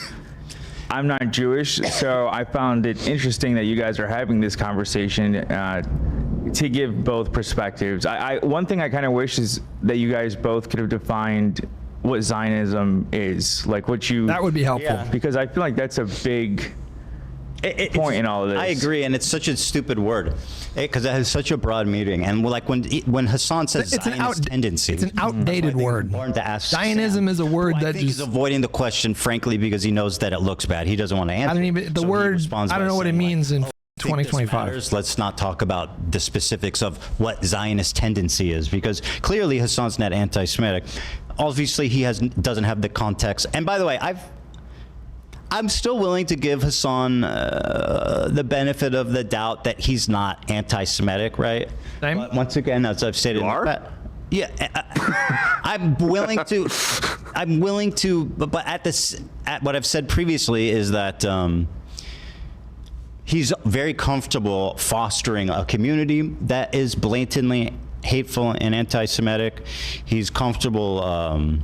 I'm not Jewish, so I found it interesting that you guys are having this conversation to give both perspectives. One thing I kind of wish is that you guys both could have defined what Zionism is, like what you... That would be helpful. Yeah. Because I feel like that's a big point in all of this. I agree, and it's such a stupid word because it has such a broad meaning. And like when Hasan says it's Zionist tendency, it's an outdated word. Important to ask Zionism is a word that I think he's avoiding the question, frankly, because he knows that it looks bad. He doesn't want to answer. I don't even the word. I don't know what it means in 2025. Let's not talk about the specifics of what Zionist tendency is, because clearly Hasan's not anti-Semitic. Obviously, he doesn't have the context. And by the way, I'm still willing to give Hasan the benefit of the doubt that he's not anti-Semitic, right? Same. But once again, as I've stated, yeah, I'm willing to. But at what I've said previously is that he's very comfortable fostering a community that is blatantly hateful and anti-Semitic. He's comfortable,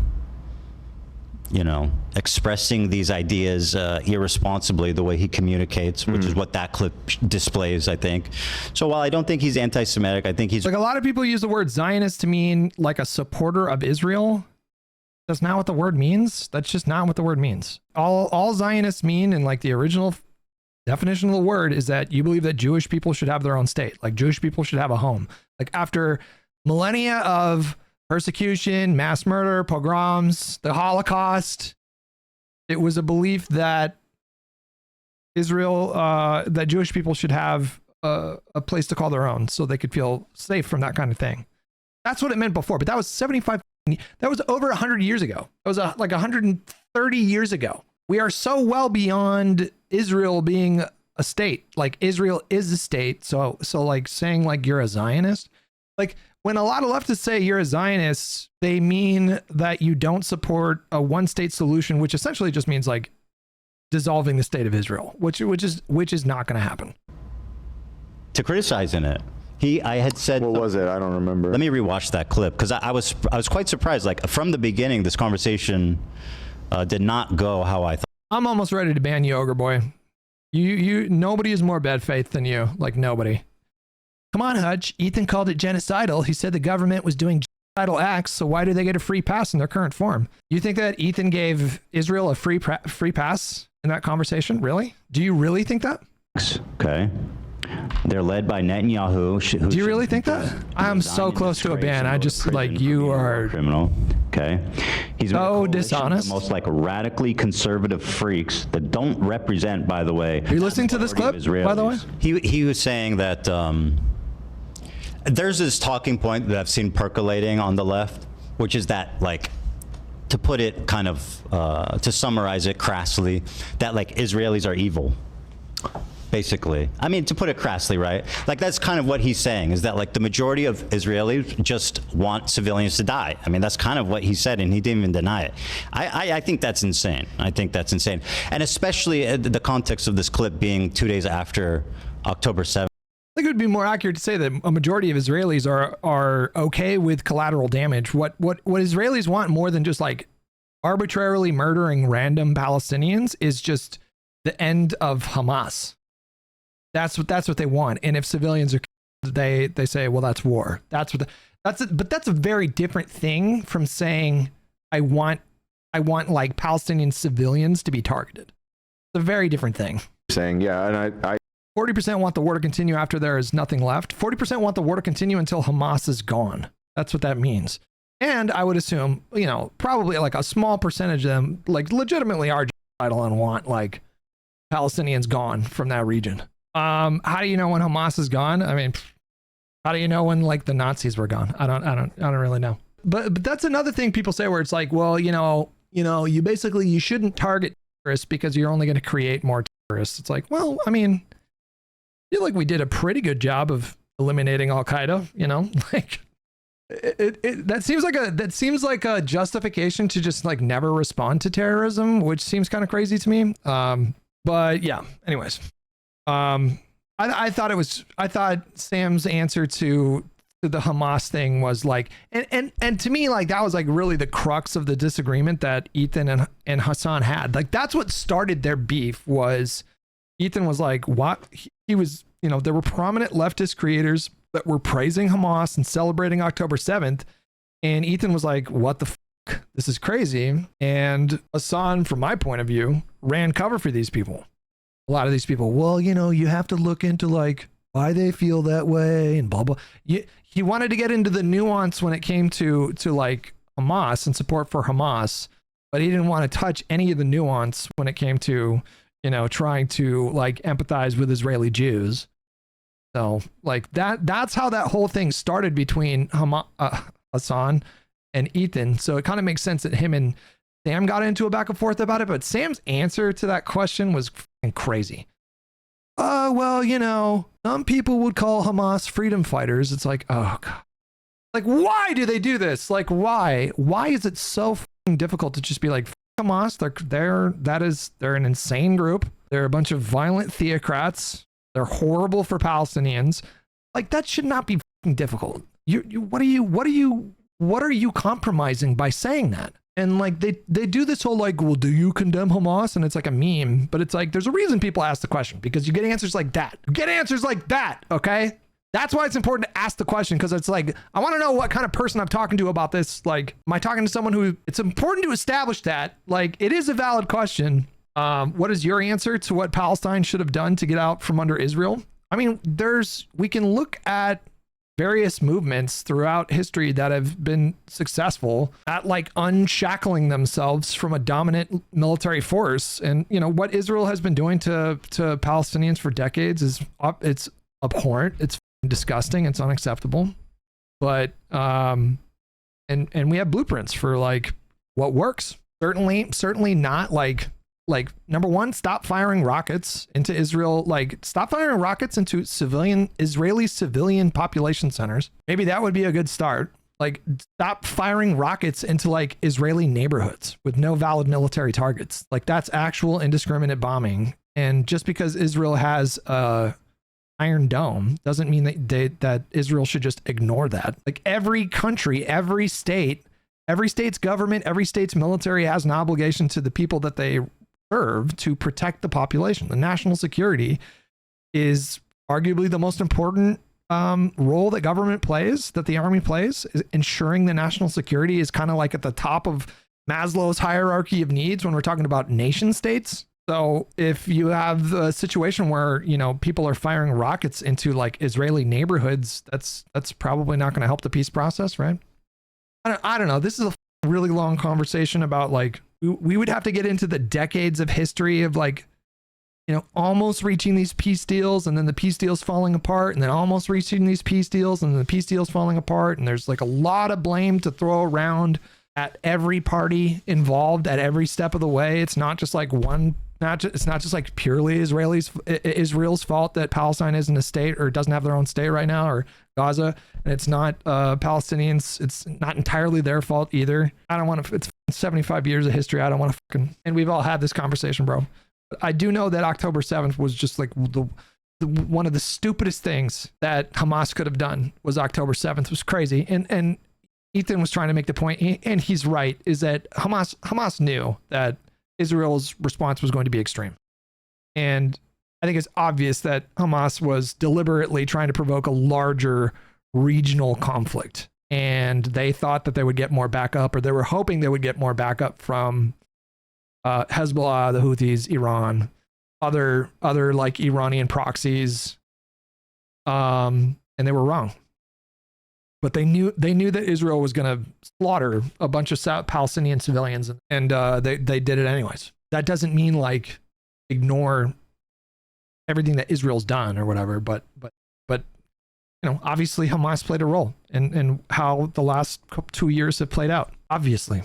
you know, expressing these ideas irresponsibly the way he communicates, which is what that clip displays, I think. So while I don't think he's anti-Semitic, I think he's... Like, a lot of people use the word Zionist to mean like a supporter of Israel. That's not what the word means. That's just not what the word means. All Zionists mean in like the original definition of the word is that you believe that Jewish people should have their own state. Like, Jewish people should have a home. Like, after millennia of persecution, mass murder, pogroms, the Holocaust, it was a belief that that Jewish people should have a place to call their own so they could feel safe from that kind of thing. That's what it meant before, but that was 75, that was over 100 years ago. That was like 130 years ago. We are so well beyond Israel being a state. Like, Israel is a state. So like saying like you're a Zionist, like when a lot of leftists say you're a Zionist, they mean that you don't support a one state solution, which essentially just means like dissolving the state of Israel, which is not going to happen. To criticizing it. I had said... What was it? I don't remember. Let me rewatch that clip, because I was quite surprised. Like, from the beginning, this conversation did not go how I thought. I'm almost ready to ban you, Ogre Boy. Nobody is more bad faith than you. Like, nobody. Come on, Hutch. Ethan called it genocidal. He said the government was doing genocidal acts, so why do they get a free pass in their current form? You think that Ethan gave Israel a free pass in that conversation? Really? Do you really think that? Okay. They're led by Netanyahu. Do you really think that? I'm so close to a ban. I just, like, you are... criminal. Okay. He's so dishonest. The most, like, radically conservative freaks that don't represent, by the way... Are you listeing to this clip, by the way? He was saying that... There's this talking point that I've seen percolating on the left, which is that, like, to put it kind of, to summarize it crassly, that like Israelis are evil, basically. I mean, to put it crassly, right? Like, that's kind of what he's saying, is that like the majority of Israelis just want civilians to die. I mean, that's kind of what he said, and he didn't even deny it. I think that's insane. I think that's insane. And especially the context of this clip being 2 days after October 7th. I think it would be more accurate to say that a majority of Israelis are okay with collateral damage. What Israelis want more than just like arbitrarily murdering random Palestinians is just the end of Hamas. That's what they want. And if civilians are killed, they say, well, that's war. But that's a very different thing from saying I want like Palestinian civilians to be targeted. It's a very different thing. Saying, yeah, and I 40% want the war to continue after there is nothing left. 40% want the war to continue until Hamas is gone. That's what that means. And I would assume, you know, probably like a small percentage of them, like legitimately are genocidal and want like Palestinians gone from that region. How do you know when Hamas is gone? I mean, how do you know when like the Nazis were gone? I don't really know. But that's another thing people say where it's like, well, you shouldn't target terrorists because you're only going to create more terrorists. It's like, well, I mean, I feel like we did a pretty good job of eliminating Al Qaeda, you know, like that seems like a justification to just like never respond to terrorism, which seems kind of crazy to me. But yeah, anyways, I thought Sam's answer to the Hamas thing was like, and to me, like that was like really the crux of the disagreement that Ethan and Hasan had. Like that's what started their beef. Was Ethan was like, what? He was, you know, there were prominent leftist creators that were praising Hamas and celebrating October 7th. And Ethan was like, what the fuck? This is crazy. And Hasan, from my point of view, ran cover for these people. A lot of these people, well, you know, you have to look into like why they feel that way and blah, blah. He wanted to get into the nuance when it came to like Hamas and support for Hamas, but he didn't want to touch any of the nuance when it came to, you know, trying to like empathize with Israeli Jews. So like that's how that whole thing started between Hasan and Ethan. So it kind of makes sense that him and Sam got into a back and forth about it, but Sam's answer to that question was crazy. Well, you know, some people would call Hamas freedom fighters. It's like, oh God. Like, why do they do this? Like, why is it so difficult to just be like, Hamas, they're an insane group. They're a bunch of violent theocrats. They're horrible for Palestinians. Like that should not be difficult. What are you compromising by saying that? And like they do this whole like, well, do you condemn Hamas? And it's like a meme, but it's like there's a reason people ask the question, because you get answers like that. Okay? That's why it's important to ask the question, because it's like, I want to know what kind of person I'm talking to about this. Like, am I talking to someone who, it's important to establish that, like, it is a valid question. What is your answer to what Palestine should have done to get out from under Israel? I mean, we can look at various movements throughout history that have been successful at like unshackling themselves from a dominant military force. And, you know, what Israel has been doing to Palestinians for decades it's abhorrent. It's disgusting. It's unacceptable. But and we have blueprints for like what works. Certainly not like number one, stop firing rockets into Israel. Like stop firing rockets into Israeli civilian population centers. Maybe that would be a good start. Like stop firing rockets into like Israeli neighborhoods with no valid military targets. Like that's actual indiscriminate bombing. And just because Israel has Iron Dome doesn't mean that Israel should just ignore that. Like every country, every state's government, every state's military has an obligation to the people that they serve to protect the population. The national security is arguably the most important role that government plays, that the army plays. Is ensuring the national security is kind of like at the top of Maslow's hierarchy of needs when we're talking about nation states. So if you have a situation where, you know, people are firing rockets into like Israeli neighborhoods, that's probably not going to help the peace process, right? I don't know. This is a really long conversation about like, we would have to get into the decades of history of like almost reaching these peace deals, and then the peace deals falling apart, and then almost reaching these peace deals, and then the peace deals falling apart. And there's like a lot of blame to throw around at every party involved at every step of the way. It's not just like it's not just like purely Israel's fault that Palestine isn't a state or doesn't have their own state right now, or Gaza. And it's not Palestinians. It's not entirely their fault either. I don't want to, it's 75 years of history. I don't want to and we've all had this conversation, bro. But I do know that October 7th was just like one of the stupidest things that Hamas could have done. Was October 7th. It was crazy. And Ethan was trying to make the point, and he's right, is that Hamas knew that Israel's response was going to be extreme. And I think it's obvious that Hamas was deliberately trying to provoke a larger regional conflict. And they thought that they would get more backup, or they were hoping they would get more backup from Hezbollah, the Houthis, Iran, other like Iranian proxies. And they were wrong. But they knew that Israel was going to slaughter a bunch of Palestinian civilians, and they did it anyways. That doesn't mean like ignore everything that Israel's done or whatever, but obviously Hamas played a role in how the last 2 years have played out. Obviously.